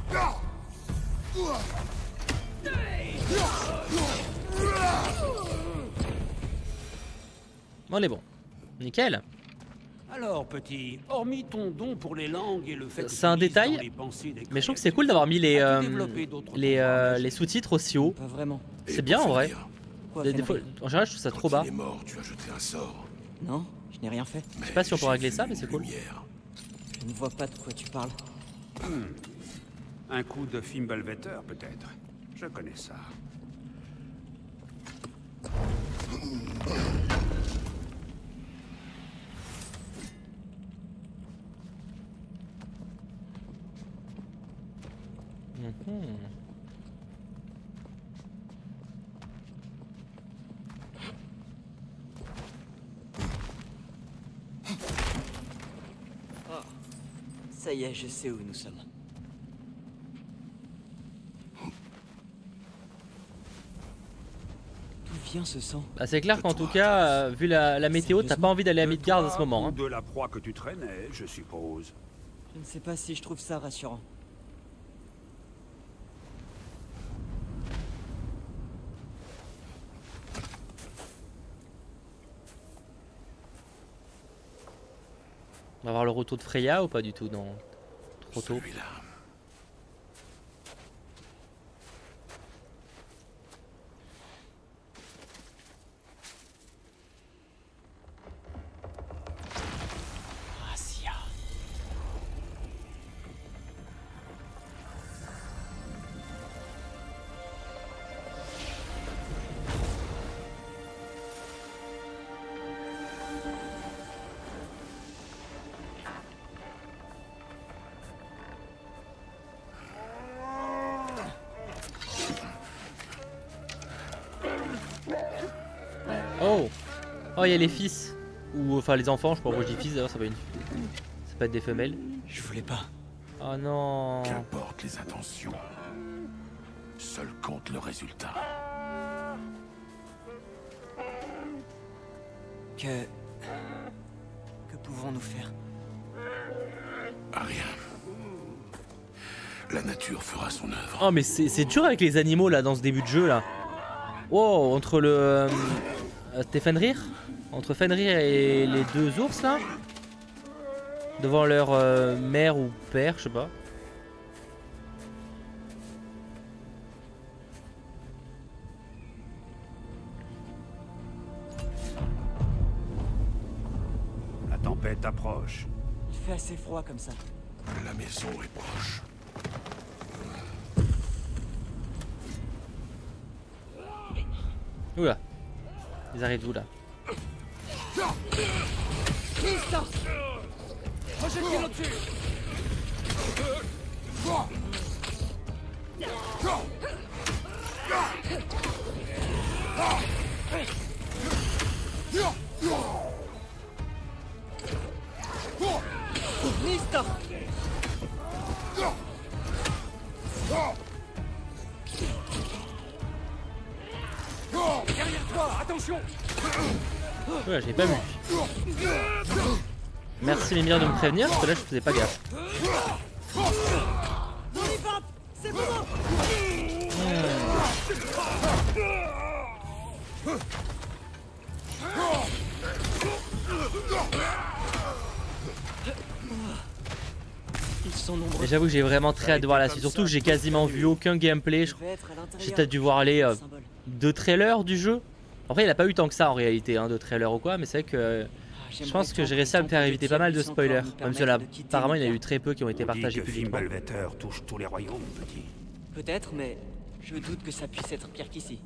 Bon, on est bon. Nickel. Alors, petit, hormis ton don pour les langues et le fait que C'est un tu lises détail, dans les pensées des mais je trouve que c'est créatures, cool d'avoir mis as-tu développé d'autres pouvoirs les sous-titres aussi haut. Pas vraiment. C'est bien en vrai. Fenrir, Quoi, Des fois, Fenrir? en général, je trouve ça trop quand bas. il est mort, tu as jeté un sort. Non, je n'ai rien fait. Je sais pas si on peut régler ça, mais c'est cool. Je ne vois pas de quoi tu parles. Un coup de Fimbulvetter, peut-être. Je connais ça. Ça y est, je sais où nous sommes. D'où vient ce sang? Bah, c'est clair qu'en tout cas, vu la météo, t'as pas envie d'aller à Midgard à ce moment. Hein. Ou de la proie que tu traînais, je suppose. Je ne sais pas si je trouve ça rassurant. On va voir le retour de Freya ou pas du tout? Non, trop tôt. Celui-là. Gracia. Oh! Oh, il y a les fils. Ou enfin les enfants, je sais pas pourquoi je dis fils d'ailleurs, ça peut être des femelles. Je voulais pas. Oh non! Qu'importe les intentions. Seul compte le résultat. Que pouvons-nous faire? Rien. La nature fera son œuvre. Oh, mais c'est dur avec les animaux là dans ce début de jeu là. Wow, entre le. C'était Fenrir? Entre Fenrir et les deux ours là? Devant leur mère ou père, je sais pas. La tempête approche. Il fait assez froid comme ça. La maison est proche. Oula. Ils arrivent d'où là? Oula, j'ai pas vu. Merci Mimir de me prévenir parce que là je faisais pas gaffe. Ils sont nombreux. Et j'avoue que j'ai vraiment très hâte de voir la suite. Surtout que j'ai quasiment vu aucun gameplay. Je vais être à l'intérieur. J'ai peut-être dû voir les Le symbole. 2 trailers du jeu. Après, il a pas eu tant que ça en réalité, hein, de trailer ou quoi, mais c'est vrai que je pense que j'ai réussi à me faire éviter pas mal de spoilers. Même si là, apparemment, il y en a eu très peu qui ont été On dit partagés que publiquement. Fimbulvetter touche tous les royaumes, petit. Peut-être, mais je doute que ça puisse être pire qu'ici.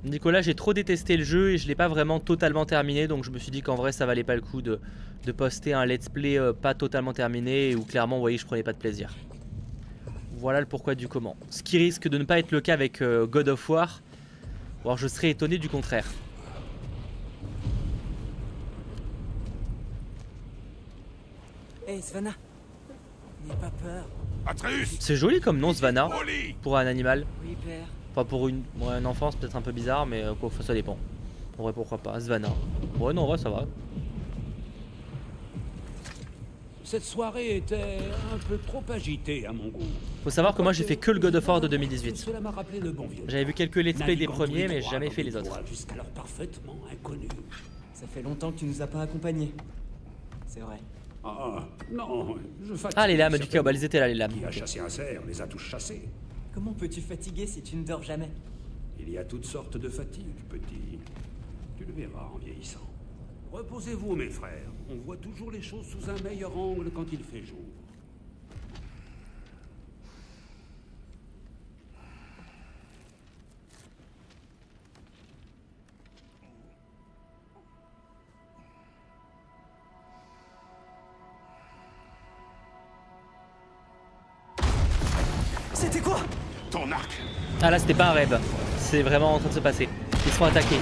Nicolas, j'ai trop détesté le jeu et je l'ai pas vraiment totalement terminé, donc je me suis dit qu'en vrai ça valait pas le coup de poster un let's play pas totalement terminé où clairement vous voyez je prenais pas de plaisir. Voilà le pourquoi du comment. Ce qui risque de ne pas être le cas avec God of War, alors je serais étonné du contraire. Hé, Svanna, n'aie pas peur. Atreus! C'est joli comme nom Svanna Au lit! pour un animal. Oui, père. Enfin pour une enfance peut-être un peu bizarre mais quoi, ça dépend. En vrai pourquoi pas, Svanna. Ouais non en vrai ça va. Cette soirée était un peu trop agitée à mon goût. Faut savoir que moi j'ai fait que le God of War de 2018. Cela m'a rappelé le bon vieux. J'avais vu quelques let's play des Naviguant premiers tous les mais j'ai trois jamais dans fait une les autres. voie jusqu'alors parfaitement inconnue. Ça fait longtemps que tu nous as pas accompagnés. C'est vrai. Ah, non, je fatigue. Ah les lames du certainement. Chaos, elles étaient là les lames. Qui a Ok. chassé un cerf les a tous chassés. Comment peux-tu fatiguer si tu ne dors jamais? Il y a toutes sortes de fatigues, petit. Tu le verras en vieillissant. Reposez-vous, mes frères. On voit toujours les choses sous un meilleur angle quand il fait jour. C'était quoi? Ton arc! Ah là c'était pas un rêve, c'est vraiment en train de se passer. Ils se font attaquer.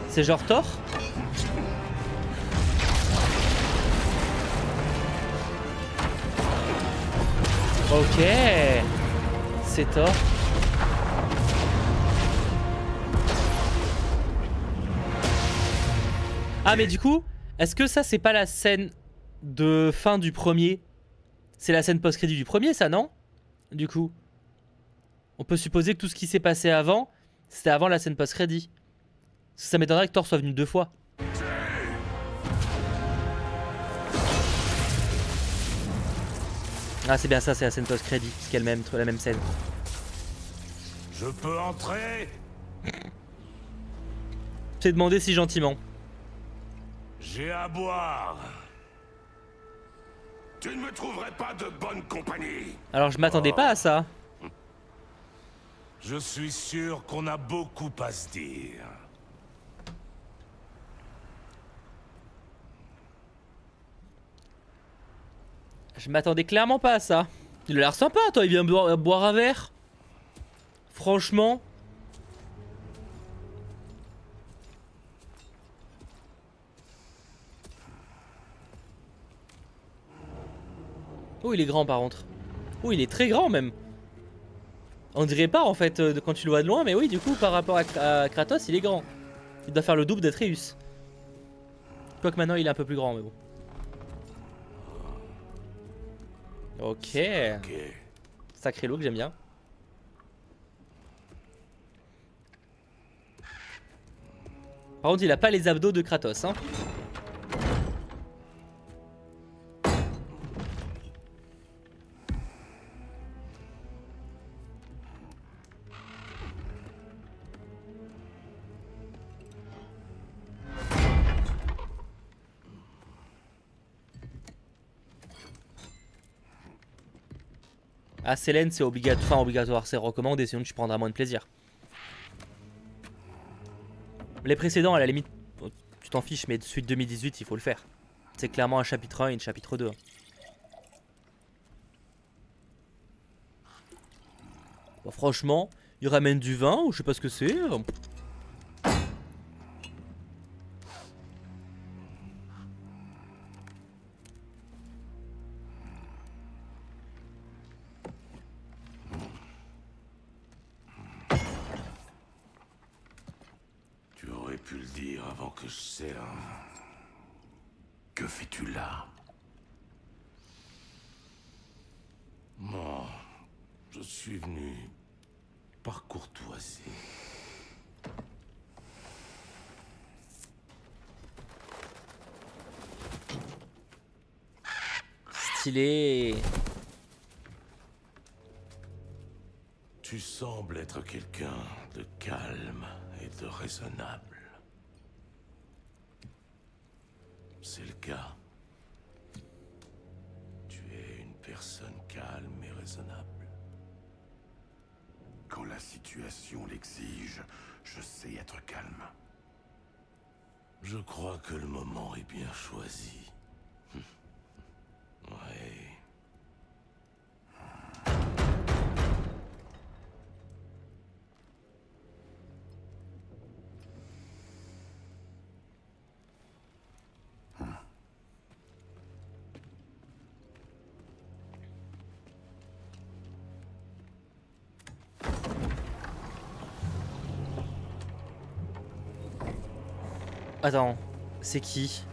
C'est genre Thor? Ok, c'est Thor. Ah mais du coup, est-ce que ça c'est pas la scène de fin du premier? C'est la scène post-crédit du premier ça non? Du coup, on peut supposer que tout ce qui s'est passé avant, c'était avant la scène post-crédit. Parce que ça m'étonnerait que Thor soit venu 2 fois. Ah c'est bien ça, c'est la scène post-crédit, parce qu'elle même la même scène. Je peux entrer? C'est demandé si gentiment. J'ai à boire. Tu ne me trouverais pas de bonne compagnie. Alors je m'attendais pas à ça. Je suis sûr qu'on a beaucoup à se dire. Je m'attendais clairement pas à ça. Il a l'air sympa, toi, il vient boire un verre. Franchement. Oh, il est grand par contre. Oh, il est très grand même. On dirait pas en fait quand tu le vois de loin, mais oui, du coup, par rapport à Kratos, il est grand. Il doit faire le double d'Atreus. Quoique maintenant, il est un peu plus grand, mais bon. Ok. Ok. Sacré look, j'aime bien. Par contre, il a pas les abdos de Kratos, hein. Ah, Célène, c'est obligatoire, enfin obligatoire, c'est recommandé, sinon tu prendras moins de plaisir. Les précédents, à la limite, tu t'en fiches, mais celui de 2018, il faut le faire. C'est clairement un chapitre 1 et un chapitre 2. Bon, franchement, il ramène du vin, ou je sais pas ce que c'est. Tu aurais pu le dire avant que je serve. Que fais-tu là? Moi, je suis venu par courtoisie. Stylé. Tu sembles être quelqu'un de calme et de raisonnable. C'est le cas. Tu es une personne calme et raisonnable. Quand la situation l'exige, je sais être calme. Je crois que le moment est bien choisi. Ouais. Attends, c'est qui?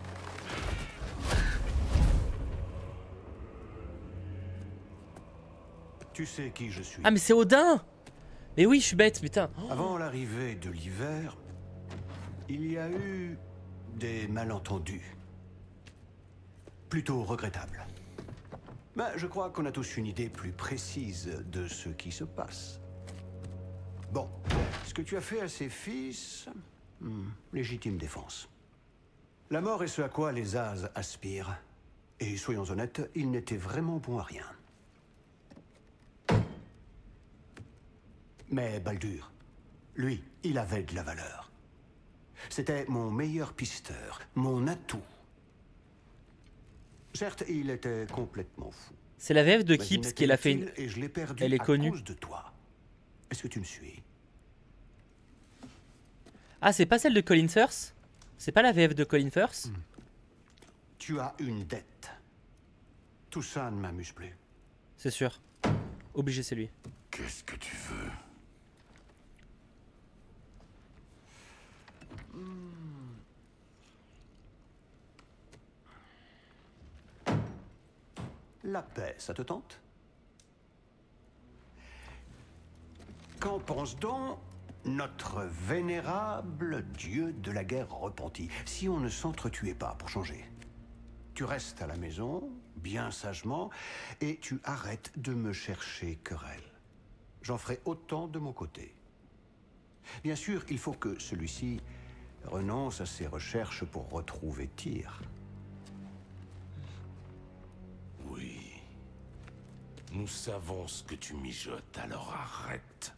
Tu sais qui je suis. Ah mais c'est Odin! Mais oui, je suis bête, putain. Avant l'arrivée de l'hiver, il y a eu des malentendus. Plutôt regrettables. Mais je crois qu'on a tous une idée plus précise de ce qui se passe. Bon, ce que tu as fait à ses fils... légitime défense. La mort est ce à quoi les As aspirent. Et soyons honnêtes, ils n'étaient vraiment bons à rien. Mais Baldur, lui, il avait de la valeur. C'était mon meilleur pisteur, mon atout. Certes, il était complètement fou. C'est la VF de Mais qui? il Parce m'était qu'elle a fait utile une... et je l'ai perdu Elle est à connue. cause de toi. Est-ce que tu me suis? Ah, c'est pas celle de Colin Firth? C'est pas la VF de Colin Firth? Tu as une dette. Tout ça ne m'amuse plus. C'est sûr. Obligé, c'est lui. Qu'est-ce que tu veux? La paix, ça te tente? Qu'en pense donc notre vénérable dieu de la guerre repenti, si on ne s'entretuait pas pour changer? Tu restes à la maison, bien sagement, et tu arrêtes de me chercher querelle. J'en ferai autant de mon côté. Bien sûr, il faut que celui-ci renonce à ses recherches pour retrouver Tyr. Oui. Nous savons ce que tu mijotes, alors arrête.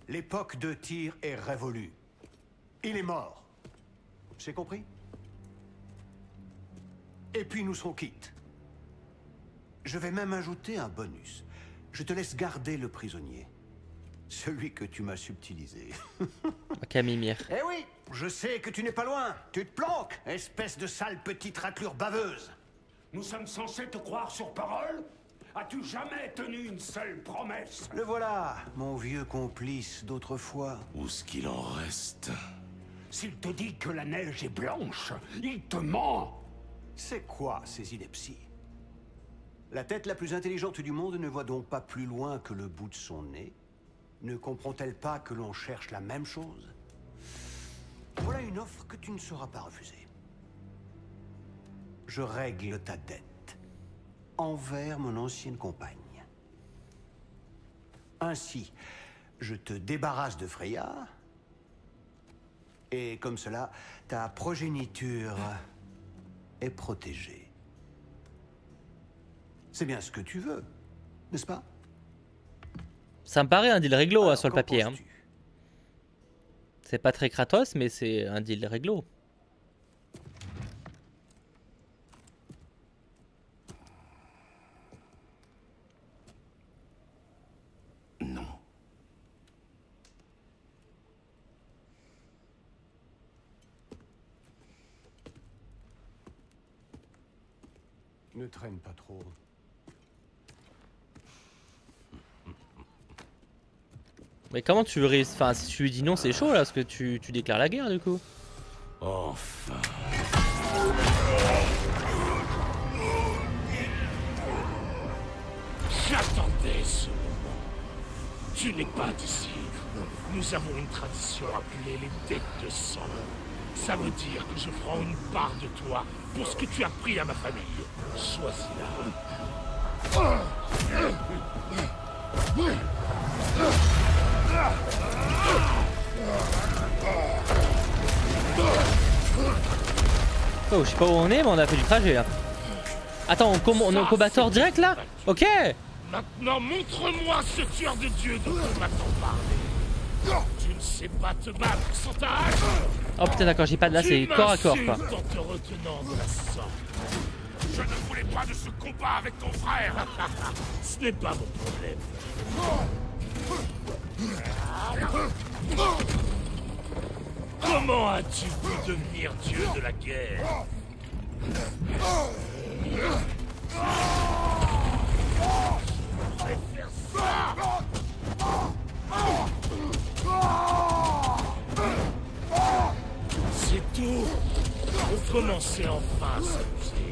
L'époque de Tyr est révolue. Il est mort. C'est compris? Et puis nous serons quittes. Je vais même ajouter un bonus. Je te laisse garder le prisonnier. Celui que tu m'as subtilisé. Camimir. Eh oui, je sais que tu n'es pas loin. Tu te planques, espèce de sale petite raclure baveuse. Nous sommes censés te croire sur parole? As-tu jamais tenu une seule promesse? Le voilà, mon vieux complice d'autrefois. Où ce qu'il en reste? S'il te dit que la neige est blanche, il te ment! C'est quoi ces inepties? La tête la plus intelligente du monde ne voit donc pas plus loin que le bout de son nez? Ne comprend-elle pas que l'on cherche la même chose? Voilà une offre que tu ne sauras pas refuser. Je règle ta dette envers mon ancienne compagne. Ainsi, je te débarrasse de Freya, et comme cela, ta progéniture est protégée. C'est bien ce que tu veux, n'est-ce pas? Ça me paraît un deal réglo Alors, sur le qu'en papier. Hein. penses-tu? C'est pas très Kratos, mais c'est un deal réglo. Non. Ne traîne pas trop. Mais comment tu veux réussir? Enfin, si tu lui dis non, c'est chaud là, parce que tu déclares la guerre du coup. Enfin. J'attendais ce moment. Tu n'es pas d'ici. Nous avons une tradition appelée les dettes de sang. Ça veut dire que je prends une part de toi pour ce que tu as pris à ma famille. Choisis-la. Oh, je sais pas où on est, mais on a fait du trajet là. Attends, on est au combattant direct là? Ok. Maintenant, montre-moi ce tueur de Dieu dont on m'a tant parlé. Tu ne sais pas te battre sans ta hache. Oh putain, d'accord, j'ai pas de là, c'est corps à corps quoi. En te retenant de la sorte. Je ne voulais pas de ce combat avec ton frère. Ce n'est pas mon problème. Comment as-tu pu devenir dieu de la guerre? Je préfère ça. C'est tout. On commençait enfin à s'amuser.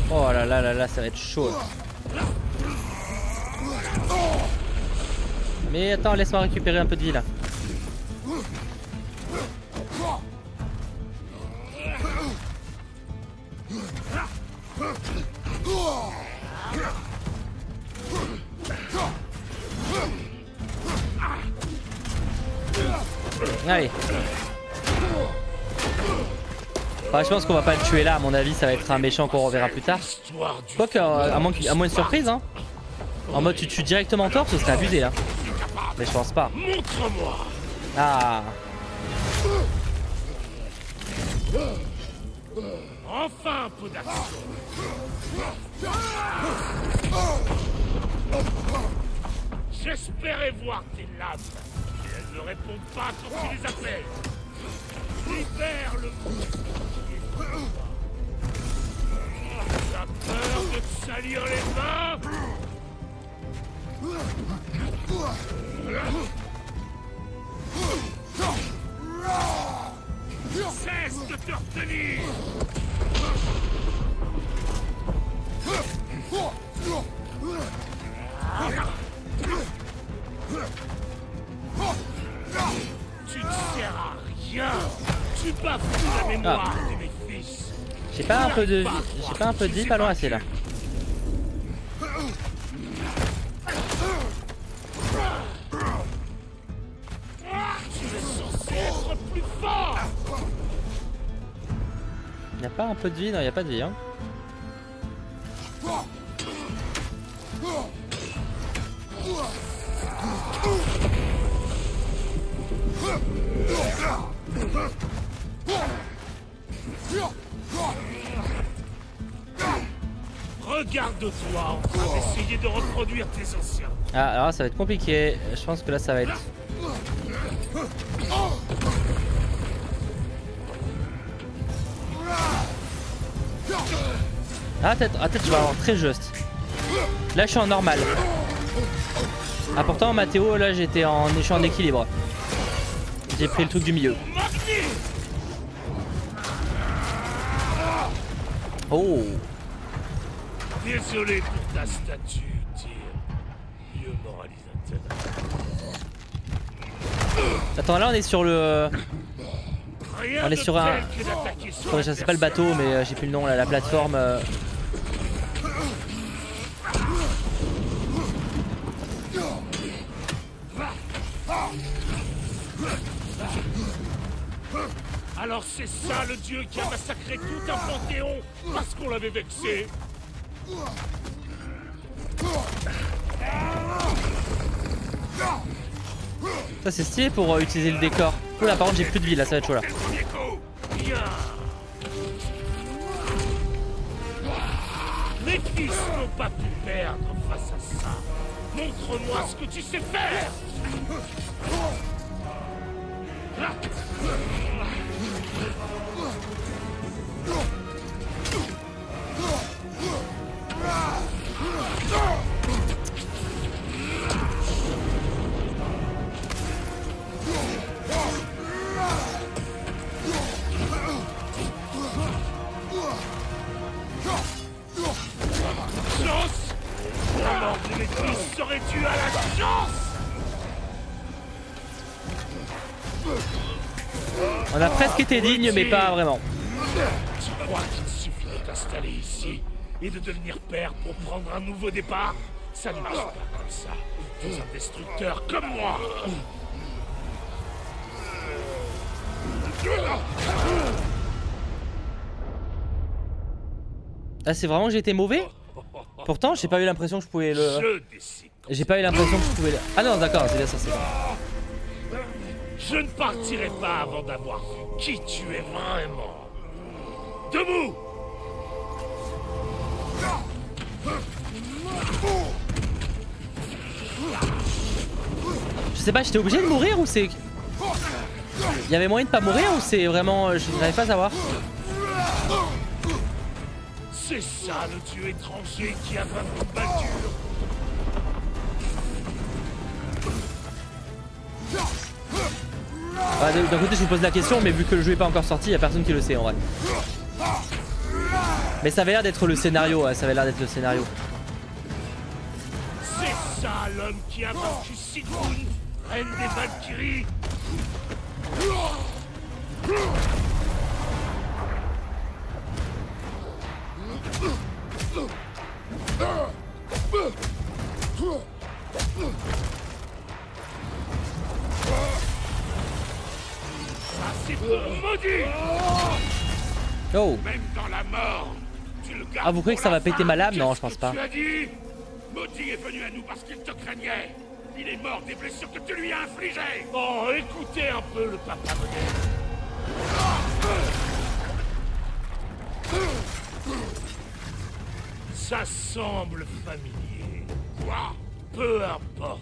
Oh là là là là, ça va être chaud. Mais attends, laisse-moi récupérer un peu de vie là. Allez. Enfin, je pense qu'on va pas le tuer là, à mon avis ça va être un méchant qu'on reverra plus tard. Quoique, à moins de surprise hein. En mode tu tues directement Thor, ce serait abusé là. Mais je pense pas. Montre-moi. Ah. Enfin un peu d'action. J'espérais voir tes lames. Mais elles ne répondent pas quand tu les appelles. Libère le monstre qui est en toi. T'as peur de te salir les mains? Cesse de te retenir. Tu ne sers à rien. Tu bafoues la mémoire de mes fils. J'ai pas un peu de vie, j'ai pas un peu de vie, pas loin assez là. Tu es censé être plus fort. Y'a pas un peu de vie? Non, y'a pas de vie hein. Regarde-toi en train d'essayer de reproduire tes anciens. Ah, alors ça va être compliqué. Je pense que là ça va être. Ah, peut-être je vais avoir très juste. Là je suis en normal. Ah, pourtant Mathéo, là je suis en équilibre. J'ai pris le truc du milieu. Oh. Désolé pour ta statue, Tyr. Vieux moralisateur. Attends, là on est sur le... On est sur un... Oh, je sais pas le bateau, mais j'ai plus le nom là, la plateforme... Alors c'est ça le dieu qui a massacré tout un panthéon parce qu'on l'avait vexé. Ça c'est stylé pour utiliser le décor. Oula, par contre j'ai plus de vie là, ça va être chaud là. Mes fils n'ont pas pu perdre face à ça. Montre-moi ce que tu sais faire. Chance. La mort de mes fils serait due à la chance. On a presque été digne, mais pas vraiment. Tu crois qu'il suffit s'installer ici et de devenir père pour prendre un nouveau départ? Ça ne marche pas comme ça. Tu es un destructeur comme moi. Ah, c'est vraiment que j'ai été mauvais? Pourtant, j'ai pas eu l'impression que je pouvais le... Je décide. J'ai pas eu l'impression que je pouvais le... Ah non, d'accord, c'est bien ça, c'est bon. Je ne partirai pas avant d'avoir vu qui tu es vraiment. Debout! Je sais pas, j'étais obligé de mourir ou c'est... Il y avait moyen de pas mourir ou c'est vraiment... Je n'arrive pas à savoir. C'est ça le dieu étranger qui a vaincu Baldur. Ah, d'un côté je vous pose la question, mais vu que le jeu est pas encore sorti, il y a personne qui le sait en vrai. Mais ça avait l'air d'être le scénario, ouais, ça avait l'air d'être le scénario. C'est ça l'homme qui a vaincu Sigrun, reine des Valkyries. Ça c'est pour maudit. Oh. Même dans la mort, tu le gardes. Ah, vous croyez que ça va péter ma lame? Non, je pense pas. Tu as dit, Maudit est venu à nous parce qu'il te craignait. Il est mort des blessures que tu lui as infligées. Oh, écoutez un peu le papa moderne. Ça semble familier. Quoi? Peu importe.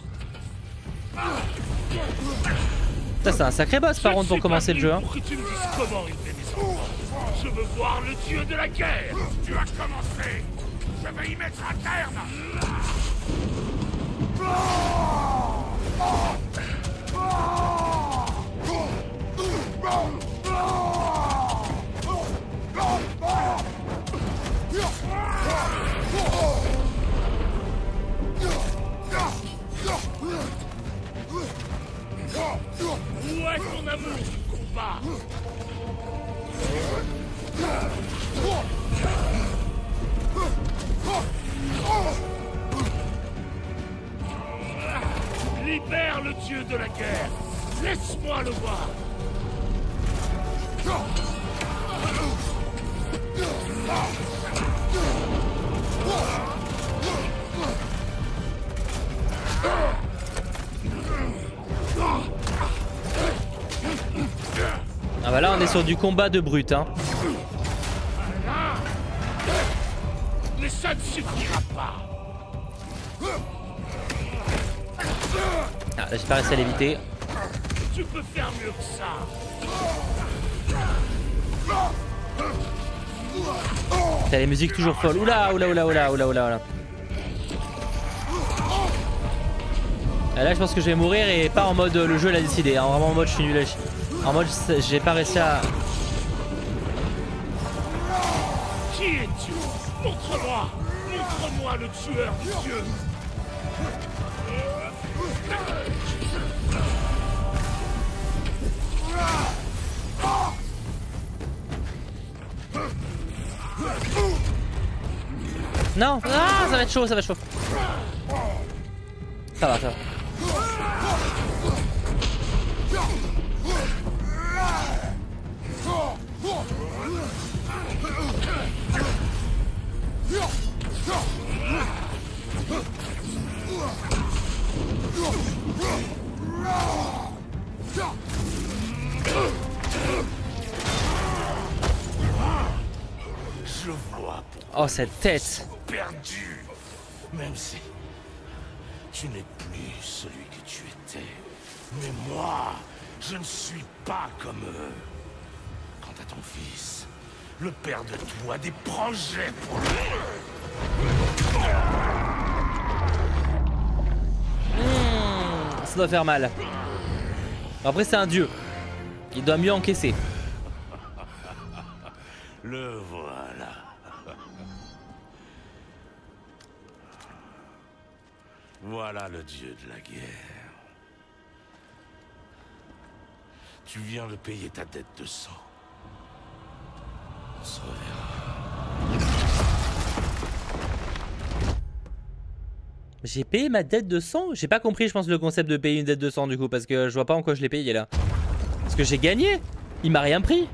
Ça c'est un sacré boss par contre pour commencer le jeu. Hein. Pour que tu me dises comment élever mes enfants. Je veux voir le dieu de la guerre. Tu as commencé. Je vais y mettre un terme. Où est ton amour du combat? Libère le dieu de la guerre. Laisse-moi le voir. Ah bah là on est sur du combat de brut hein. Mais ça ne suffira pas. Ah là j'ai pas réussi à l'éviter. Tu peux faire mieux que ça. T'as les musiques toujours folles. Oula oula oula oula oula oula oula. Et là je pense que je vais mourir et pas en mode le jeu l'a décidé hein. Vraiment en mode je suis nul à chier. En mode j'ai pas réussi à... Qui es-tu? Montre-moi. Montre-moi le tueur du dieu. Non. Ah ça va être chaud, ça va être chaud. Ça va, ça va. Je vois. Oh cette tête. Perdu. Même si tu n'es plus celui que tu étais. Mais moi, je ne suis pas comme eux. Quant à ton fils, le père de tout a des projets pour lui. Ça doit faire mal. Après c'est un dieu. Il doit mieux encaisser. Le voilà. Voilà le dieu de la guerre. Tu viens de payer ta dette de sang. On se reverra. J'ai payé ma dette de sang? J'ai pas compris, je pense, le concept de payer une dette de sang du coup, parce que je vois pas en quoi je l'ai payé là. Parce que j'ai gagné. Il m'a rien pris.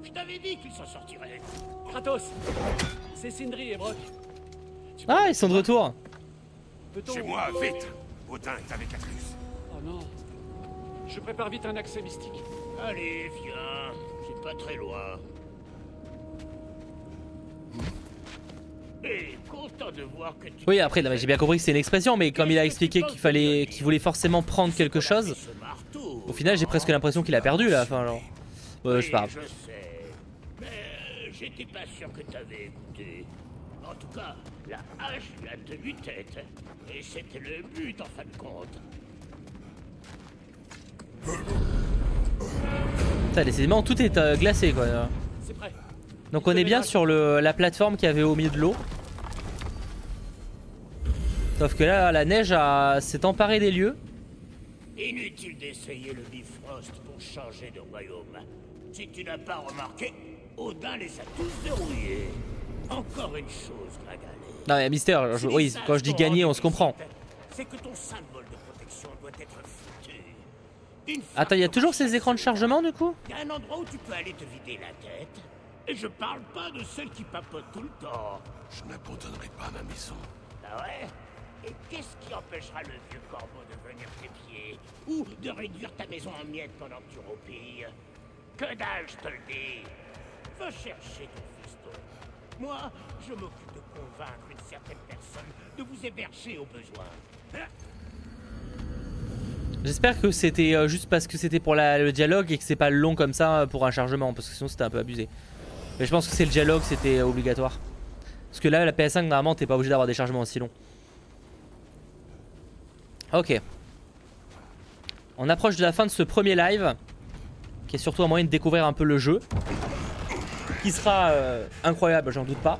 Je t'avais dit qu'il s'en sortirait. Kratos, c'est Sindri et Brock. Ah, ils sont de retour. Chez moi, vite! Odin est avec Atreus. Oh non. Je prépare vite un accès mystique. Allez, viens. C'est pas très loin. Et content de voir que tu... Oui, après, j'ai bien compris que c'est une expression, mais comme il a expliqué qu'il voulait forcément prendre quelque chose, au final, j'ai presque l'impression qu'il a perdu là. Enfin, genre. Je sais pas. Je sais. Mais j'étais pas sûr que t'avais écouté. En tout cas, la hache lui a tenu tête. Et c'était le but en fin de compte. Putain, décidément, tout est glacé quoi. C'est prêt. Donc on est bien sur la plateforme qu'il y avait au milieu de l'eau. Sauf que là, la neige s'est emparée des lieux. Inutile d'essayer le Bifrost pour changer de royaume. Si tu n'as pas remarqué, Odin les a tous verrouillés. Encore une chose, Gragal. Non mais Mister, oui, quand je dis gagner, on se comprend. C'est que ton symbole de protection doit être foutu. Attends, il y a toujours ces écrans de chargement du coup? Il y a un endroit où tu peux aller te vider la tête. Et je parle pas de celle qui papote tout le temps. Je n'abandonnerai pas ma maison. Ah ouais? Et qu'est-ce qui empêchera le vieux corbeau de venir tes pieds? Ou de réduire ta maison en miettes pendant que tu roupilles? Que dalle, je te le dis! Va chercher ton fiston. Moi, je m'occupe de convaincre une certaine personne de vous héberger au besoin. J'espère que c'était juste parce que c'était pour le dialogue et que c'est pas long comme ça pour un chargement, parce que sinon c'était un peu abusé. Mais je pense que c'est le dialogue, c'était obligatoire. Parce que là, la PS5, normalement, t'es pas obligé d'avoir des chargements aussi longs. Ok. On approche de la fin de ce premier live, qui est surtout un moyen de découvrir un peu le jeu. Qui sera incroyable, j'en doute pas.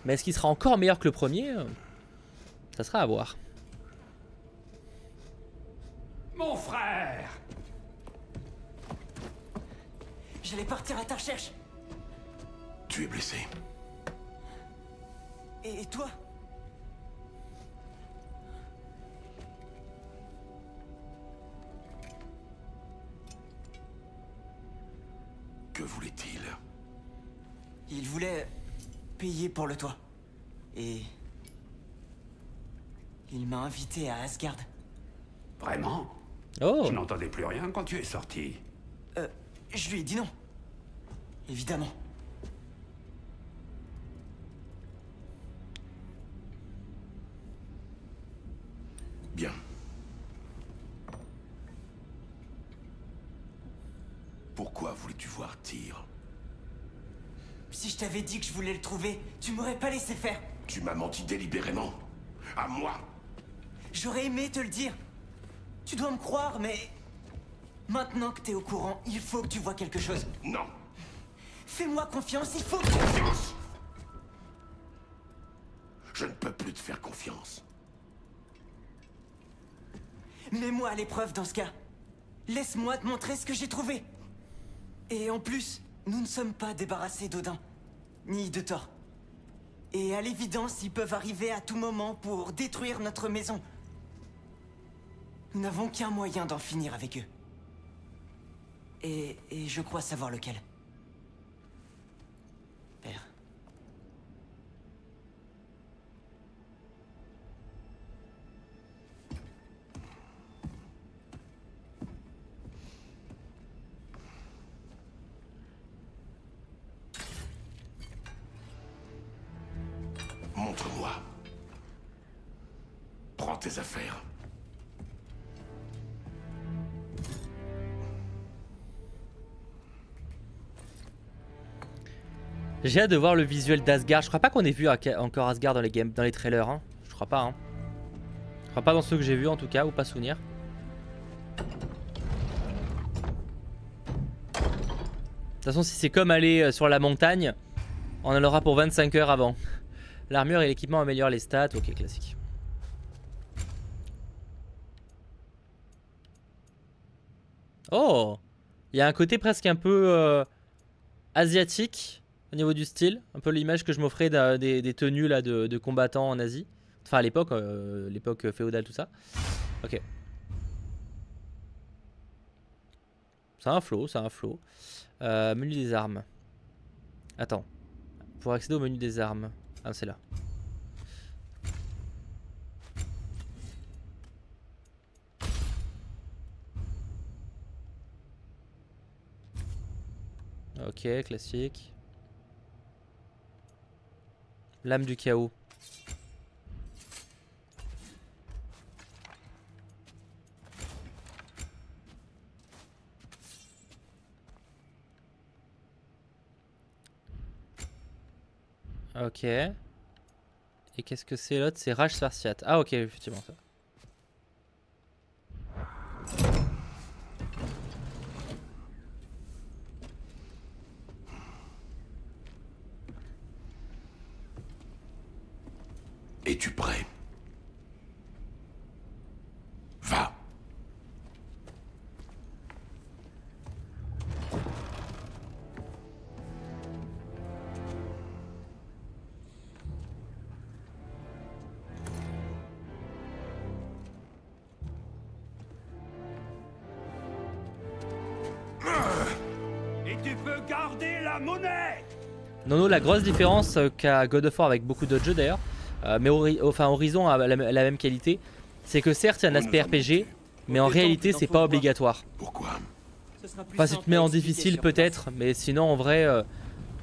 Mais est-ce qu'il sera encore meilleur que le premier? Ça sera à voir. Mon frère! J'allais partir à ta recherche. Tu es blessé. Et toi? Que voulait-il? Il voulait payer pour le toit. Et il m'a invité à Asgard. Vraiment? Oh! Je n'entendais plus rien quand tu es sorti. Je lui ai dit non. Évidemment. Bien. Pourquoi voulais-tu voir Tyr? Si je t'avais dit que je voulais le trouver, tu m'aurais pas laissé faire. Tu m'as menti délibérément. À moi. J'aurais aimé te le dire. Tu dois me croire, mais... Maintenant que t'es au courant, il faut que tu vois quelque chose. Non. Fais-moi confiance, il faut que... Confiance. Je ne peux plus te faire confiance. Mets-moi à l'épreuve dans ce cas. Laisse-moi te montrer ce que j'ai trouvé. Et en plus, nous ne sommes pas débarrassés d'Odin, ni de Thor. Et à l'évidence, ils peuvent arriver à tout moment pour détruire notre maison. Nous n'avons qu'un moyen d'en finir avec eux. Et je crois savoir lequel. Père. Montre-moi. Prends tes affaires. J'ai hâte de voir le visuel d'Asgard. Je crois pas qu'on ait vu encore Asgard dans les trailers. Hein. Je crois pas. Hein. Je crois pas dans ceux que j'ai vus en tout cas, ou pas souvenir. De toute façon, si c'est comme aller sur la montagne, on en aura pour 25 heures avant. L'armure et l'équipement améliorent les stats. Ok, classique. Oh! Il y a un côté presque un peu asiatique au niveau du style. Un peu l'image que je m'offrais des tenues là, de combattants en Asie. Enfin à l'époque féodale, tout ça. Ok. C'est un flow, c'est un flow. Menu des armes. Attends. Pour accéder au menu des armes. Ah, c'est là. Ok, classique. Lame du chaos. Ok. Et qu'est-ce que c'est l'autre? C'est rage spartiate. Ah ok, effectivement ça. Es-tu prêt? Va. Et tu peux garder la monnaie. Nono, la grosse différence qu'a God of War avec beaucoup d'autres jeux d'ailleurs, mais enfin Horizon a la même qualité, c'est que certes il y a un aspect RPG, mais en réalité c'est pas obligatoire. Pourquoi? Enfin si tu te mets en difficile peut-être, mais sinon en vrai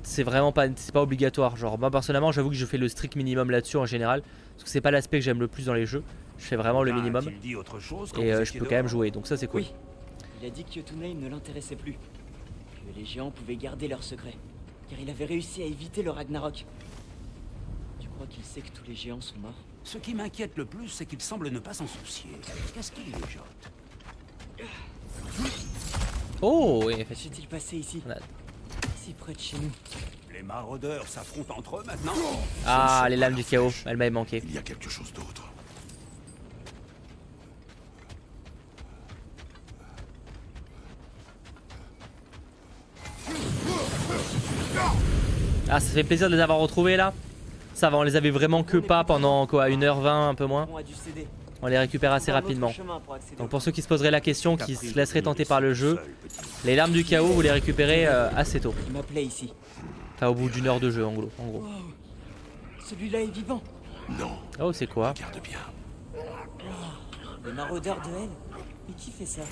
c'est vraiment pas, obligatoire. Genre moi personnellement j'avoue que je fais le strict minimum là-dessus en général, parce que c'est pas l'aspect que j'aime le plus dans les jeux. Je fais vraiment le minimum et je peux quand même jouer, donc ça c'est cool. Oui, il a dit que Jotunheim ne l'intéressait plus, que les géants pouvaient garder leurs secrets, car il avait réussi à éviter le Ragnarok. Tu crois qu'il sait que tous les géants sont morts? Ce qui m'inquiète le plus, c'est qu'il semble ne pas s'en soucier. Qu'est-ce qu'il mijote? Oh oui, effectivement. S'est-il passé ici? Si près de chez nous. Les maraudeurs s'affrontent entre eux maintenant. Ah, les lames du chaos, elle m'avait manqué. Il y a quelque chose d'autre. Ah, ça fait plaisir de les avoir retrouvés là. Ça va, on les avait vraiment que pas pendant quoi, 1h20, un peu moins. On les récupère assez rapidement. Donc pour ceux qui se poseraient la question, qui se laisseraient tenter par le jeu, les larmes du chaos, vous les récupérez assez tôt. Il m'appelait ici. Enfin au bout d'une heure de jeu en gros. Wow. Celui-là est vivant. Non. Oh c'est quoi? Regarde bien. Le maraudeur de Hell. Mais qui fait ça?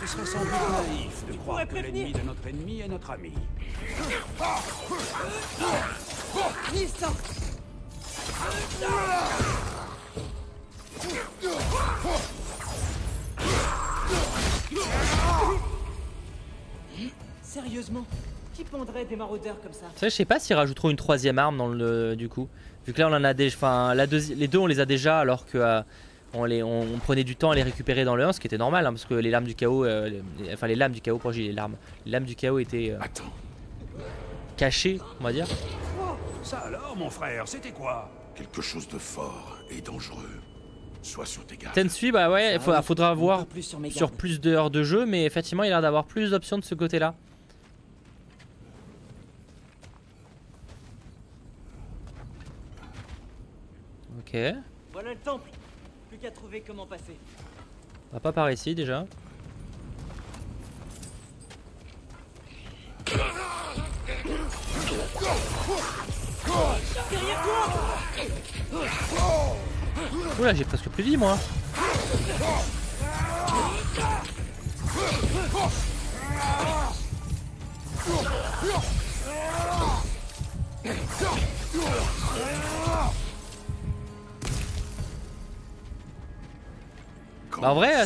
Ce serait sans doute naïf de croire que l'ennemi de notre ennemi est notre ami. Sérieusement? Qui pondrait des maraudeurs comme ça? Ça, je sais pas s'ils rajouteront une troisième arme dans le du coup. Vu que là on en a déjà. Enfin les deux on les a déjà alors que on prenait du temps à les récupérer dans le 1, ce qui était normal hein, parce que les lames du chaos. Enfin les lames du chaos, pourquoi j'ai les larmes? Les lames du chaos étaient cachées, on va dire. Ça alors mon frère, c'était quoi? Quelque chose de fort et dangereux. Sois sur tes gardes. Tensui, bah ouais, faudra voir sur plus d'heures de jeu, mais effectivement il a l'air d'avoir plus d'options de ce côté-là. Ok. Voilà le temple. Plus qu'à trouver comment passer. On va pas par ici déjà. Oula, j'ai presque plus de vie moi. Bah en vrai,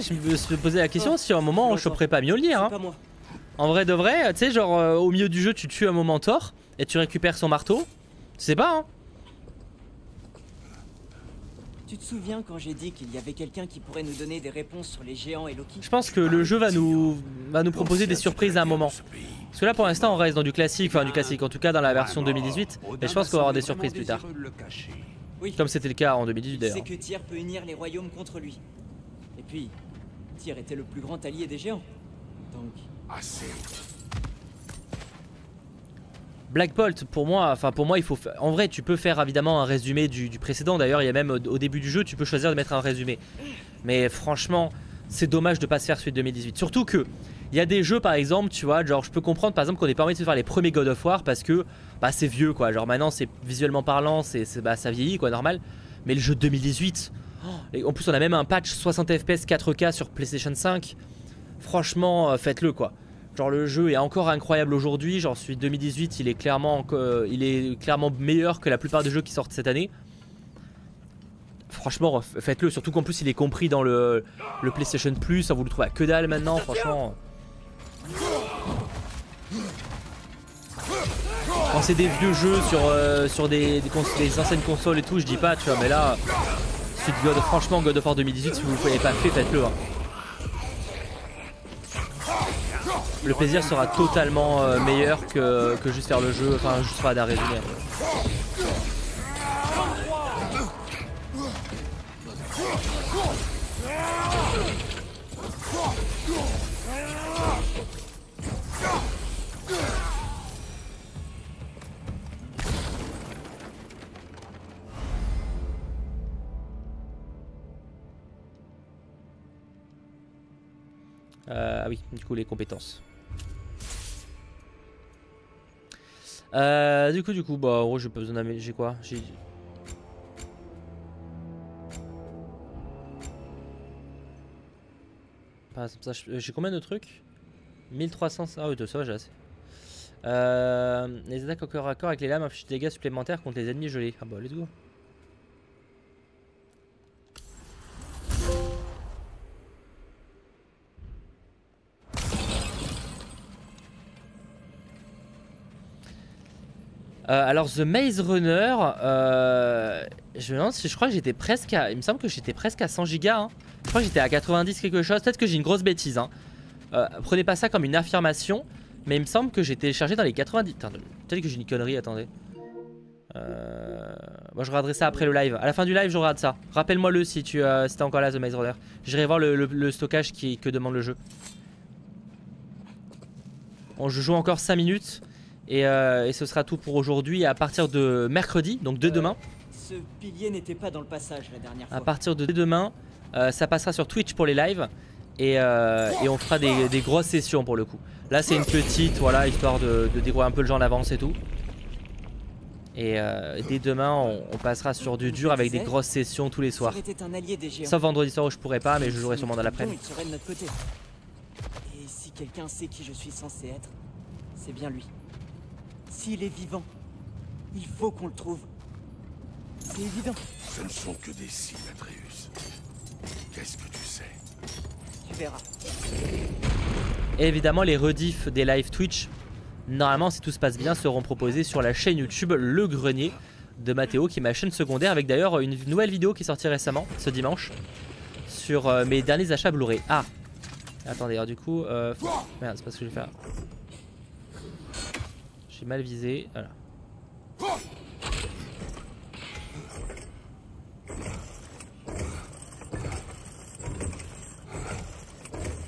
je me suis posé la question si à un moment on choperait pas Mjolnir. Hein. En vrai de vrai, tu sais, genre au milieu du jeu, tu tues un moment Thor et tu récupères son marteau. Tu sais pas, hein. Tu te souviens quand j'ai dit qu'il y avait quelqu'un qui pourrait nous donner des réponses sur les géants et Loki? Je pense que le jeu va nous proposer des surprises à un moment. Parce que là pour l'instant on reste dans du classique, enfin du classique en tout cas dans la version 2018. Mais je pense qu'on va avoir des surprises plus tard. Oui. Comme c'était le cas en 2018 d'ailleurs. C'est que Tyr peut unir les royaumes contre lui. Et puis, Tyr était le plus grand allié des géants. Donc... Assez. Black Bolt, pour moi, il faut. En vrai, tu peux faire évidemment un résumé du précédent. D'ailleurs, il y a même au début du jeu, tu peux choisir de mettre un résumé. Mais franchement, c'est dommage de pas se faire celui de 2018. Surtout que il y a des jeux, par exemple, tu vois, genre je peux comprendre par exemple qu'on n'ait pas envie de se faire les premiers God of War parce que bah c'est vieux quoi. Genre maintenant, c'est visuellement parlant, bah, ça vieillit quoi, normal. Mais le jeu de 2018, et en plus on a même un patch 60 FPS 4K sur PlayStation 5. Franchement, faites-le quoi. Genre le jeu est encore incroyable aujourd'hui, genre celui de 2018 il est clairement meilleur que la plupart des jeux qui sortent cette année. Franchement faites-le, surtout qu'en plus il est compris dans le PlayStation Plus, ça vous le trouvez à que dalle maintenant, franchement. Quand c'est des vieux jeux sur des anciennes consoles et tout, je dis pas, tu vois, mais là, franchement God of War 2018, si vous ne l'avez pas fait, faites-le. Hein. Le plaisir sera totalement meilleur que juste faire le jeu, enfin juste faire d'un résumé. Ah oui, du coup les compétences. Du coup, bah en gros j'ai pas besoin d'amener. J'ai quoi? J'ai combien de trucs? 1300. Ah oui, ça va, j'ai assez. Les attaques au corps à corps avec les lames infligent des dégâts supplémentaires contre les ennemis gelés. Ah bah let's go. Alors The Maze Runner, je me demande si je crois que j'étais presque à... Il me semble que j'étais presque à 100 gigas. Hein. Je crois que j'étais à 90 quelque chose. Peut-être que j'ai une grosse bêtise. Hein. Prenez pas ça comme une affirmation. Mais il me semble que j'ai téléchargé dans les 90... Peut-être que j'ai une connerie, attendez. Moi je regarderai ça après le live. À la fin du live je regarde ça. Rappelle-moi le si tu si t'es encore là The Maze Runner. J'irai voir le stockage que demande le jeu. Bon, je joue encore 5 minutes. Et ce sera tout pour aujourd'hui. À partir de mercredi, donc de demain. Ce pilier n'était pas dans le passage la dernière fois. À partir de demain, ça passera sur Twitch pour les lives. Et on fera des grosses sessions pour le coup. Là c'est une petite, voilà, histoire de découvrir un peu le jeu en avance et tout. Et dès demain on passera sur du dur avec des grosses sessions tous les soirs. Sauf vendredi soir où je pourrais pas, mais je jouerai sûrement dans l'après-midi. Et si quelqu'un sait qui je suis censé être, c'est bien lui. S'il est vivant, il faut qu'on le trouve. C'est évident. Ce ne sont que des signes, Atreus. Qu'est-ce que tu sais? Tu verras. Et évidemment, les rediffs des live Twitch, normalement, si tout se passe bien, seront proposés sur la chaîne YouTube Le Grenier de Mathéo, qui est ma chaîne secondaire, avec d'ailleurs une nouvelle vidéo qui est sortie récemment, ce dimanche, sur mes derniers achats Blu-ray. Ah, attendez, alors du coup, merde, c'est pas ce que je vais faire. J'ai mal visé, voilà.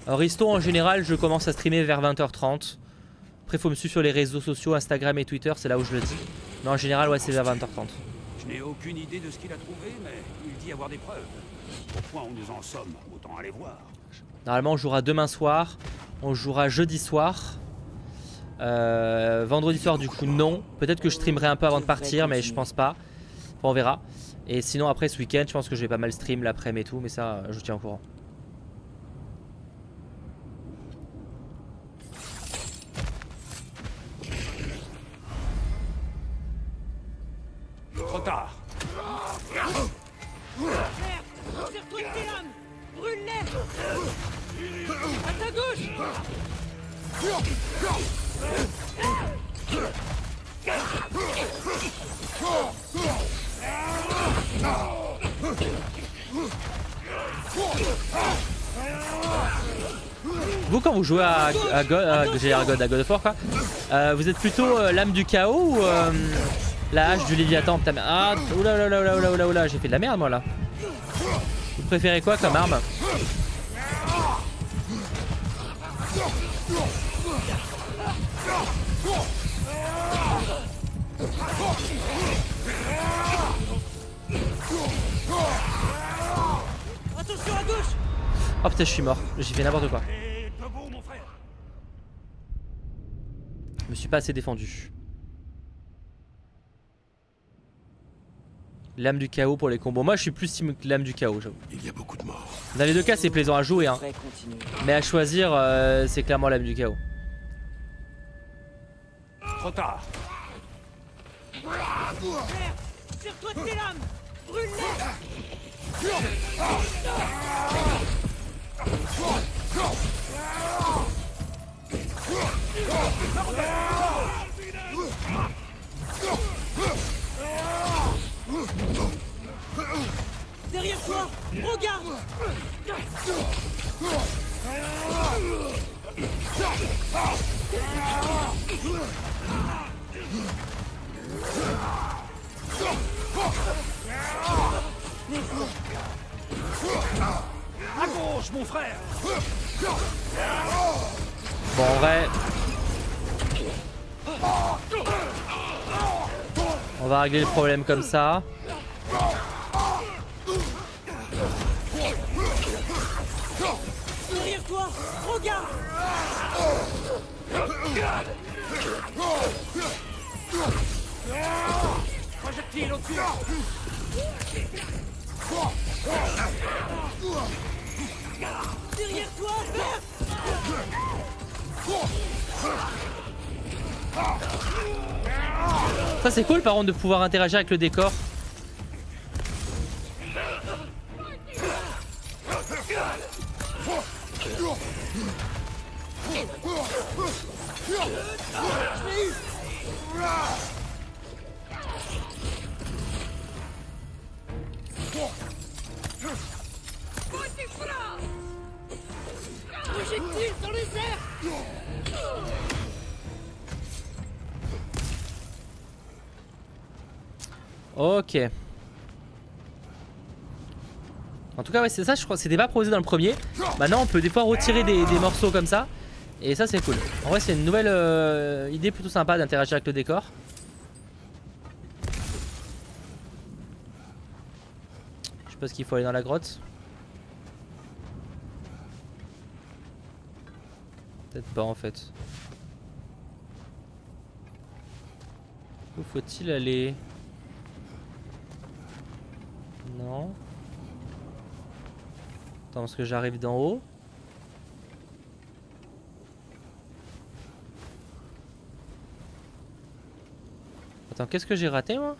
Alors Risto en général je commence à streamer vers 20h30. Après faut me suivre sur les réseaux sociaux, Instagram et Twitter, c'est là où je le dis. Mais en général ouais c'est vers 20h30. Je n'ai aucune idée de ce qu'il a trouvé, mais il dit avoir des preuves. Au point où nous en sommes, autant aller voir. Normalement on jouera demain soir, on jouera jeudi soir. Vendredi soir du coup non. Peut-être que je streamerai un peu avant de partir mais je pense pas. Enfin, on verra. Et sinon après ce week-end je pense que je vais pas mal stream l'après-midi et tout. Mais ça je vous tiens au courant. Trop tard. Tire-toi de tes lames. Brûle-les. À ta gauche. Vous quand vous jouez à God of War quoi, vous êtes plutôt l'âme du chaos ou la hache du Léviathan? Putain, mais... Ah, oula, j'ai fait de la merde moi là. Vous préférez quoi comme arme? Attention à gauche! Oh putain, je suis mort. J'ai fait n'importe quoi. Je me suis pas assez défendu. Lame du chaos pour les combos. Moi je suis plus team lame du chaos, j'avoue. Il y a beaucoup de morts. Dans les deux cas c'est plaisant à jouer hein. Mais à choisir c'est clairement lame du chaos. Trop tard. Tire-toi de tes lames! Brûle-les! Derrière toi! Regarde! À gauche, mon frère. Bon en vrai on va régler le problème comme ça. Derrière toi! Regarde! Projectile au-dessus. Derrière toi! Vert! Ça c'est cool par contre de pouvoir interagir avec le décor. Projectile sur les airs! Ok. En tout cas ouais c'est ça je crois, c'était pas proposé dans le premier. Maintenant on peut des fois retirer des morceaux comme ça. Et ça c'est cool. En vrai c'est une nouvelle idée plutôt sympa d'interagir avec le décor. Je pense qu'il faut aller dans la grotte. Peut-être pas en fait. Où faut-il aller? Non. Attends parce que j'arrive d'en haut. Attends, qu'est-ce que j'ai raté moi?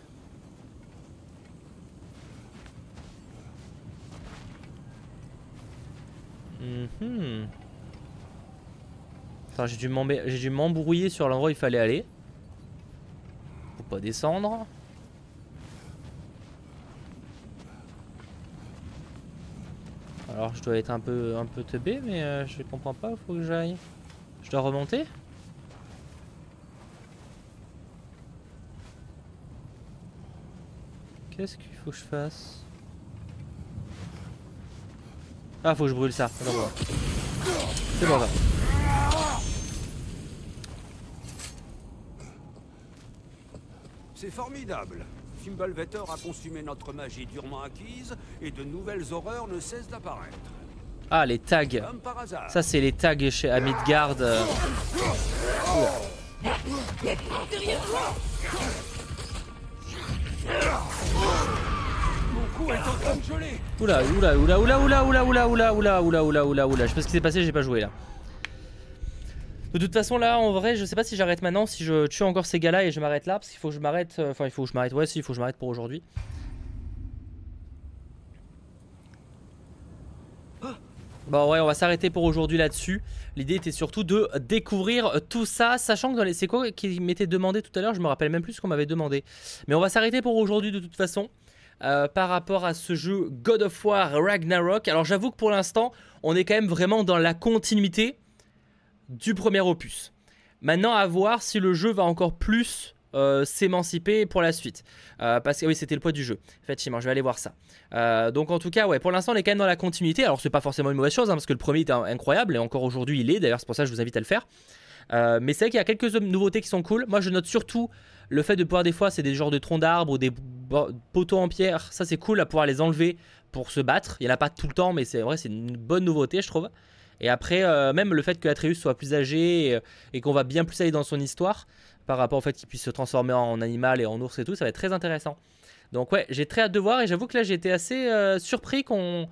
Attends, j'ai dû m'embrouiller sur l'endroit où il fallait aller. Faut pas descendre. Alors je dois être un peu teubé mais je comprends pas où faut que j'aille. Je dois remonter? Qu'est-ce qu'il faut que je fasse? Ah faut que je brûle ça. C'est bon ça. C'est formidable. Fimbulvetter a consumé notre magie durement acquise et de nouvelles horreurs ne cessent d'apparaître. Ah les tags. Comme par hasard. Ça c'est les tags chez à Midgard. Derrière toi! Mon cou est en train de geler. Oula. Je sais pas ce qui s'est passé, j'ai pas joué là. De toute façon là en vrai je sais pas si j'arrête maintenant, si je tue encore ces gars là et je m'arrête là. Parce qu'il faut que je m'arrête, enfin il faut que je m'arrête, ouais si il faut que je m'arrête pour aujourd'hui. Bon ouais on va s'arrêter pour aujourd'hui là-dessus. L'idée était surtout de découvrir tout ça, sachant que dans les... C'est quoi qui m'était demandé tout à l'heure, je me rappelle même plus ce qu'on m'avait demandé. Mais on va s'arrêter pour aujourd'hui de toute façon. Par rapport à ce jeu God of War Ragnarok. Alors j'avoue que pour l'instant on est quand même vraiment dans la continuité du premier opus. Maintenant à voir si le jeu va encore plus s'émanciper pour la suite. Parce que oui c'était le poids du jeu. Effectivement je vais aller voir ça. Donc en tout cas ouais pour l'instant on est quand même dans la continuité. Alors c'est pas forcément une mauvaise chose hein, parce que le premier était incroyable et encore aujourd'hui il est. D'ailleurs c'est pour ça que je vous invite à le faire. Mais c'est vrai qu'il y a quelques nouveautés qui sont cool. Moi je note surtout le fait de pouvoir des fois c'est des genres de troncs d'arbres ou des poteaux en pierre. Ça c'est cool à pouvoir les enlever pour se battre. Il n'y en a pas tout le temps mais c'est vrai c'est une bonne nouveauté je trouve. Et après même le fait que Atreus soit plus âgé et qu'on va bien plus aller dans son histoire par rapport au fait qu'il puisse se transformer en animal et en ours et tout, ça va être très intéressant. Donc ouais, j'ai très hâte de voir et j'avoue que là j'ai été assez surpris qu'on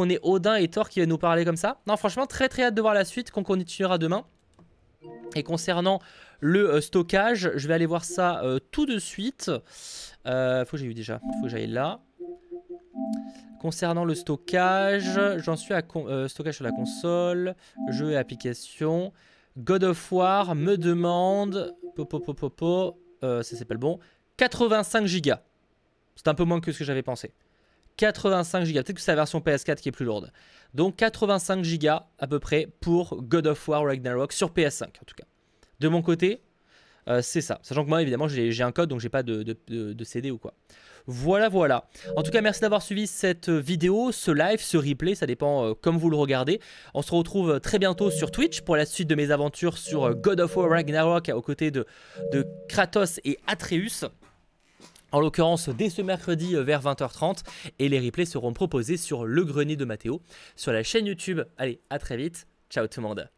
ait Odin et Thor qui viennent nous parler comme ça. Non franchement très hâte de voir la suite, qu'on continuera demain. Et concernant le stockage, je vais aller voir ça tout de suite. Faut que j'aille déjà, faut que j'aille là. Concernant le stockage, j'en suis à stockage sur la console, jeux et applications. God of War me demande, ça c'est pas le bon, 85 Go. C'est un peu moins que ce que j'avais pensé. 85 Go, peut-être que c'est la version PS4 qui est plus lourde. Donc 85 Go à peu près pour God of War Ragnarok sur PS5 en tout cas. De mon côté, c'est ça. Sachant que moi évidemment j'ai un code donc j'ai pas de CD ou quoi. Voilà. En tout cas merci d'avoir suivi cette vidéo, ce live, ce replay, ça dépend comme vous le regardez. On se retrouve très bientôt sur Twitch pour la suite de mes aventures sur God of War Ragnarok aux côtés de Kratos et Atreus. En l'occurrence dès ce mercredi vers 20h30 et les replays seront proposés sur le grenier de Mathéo sur la chaîne YouTube. Allez, à très vite, ciao tout le monde.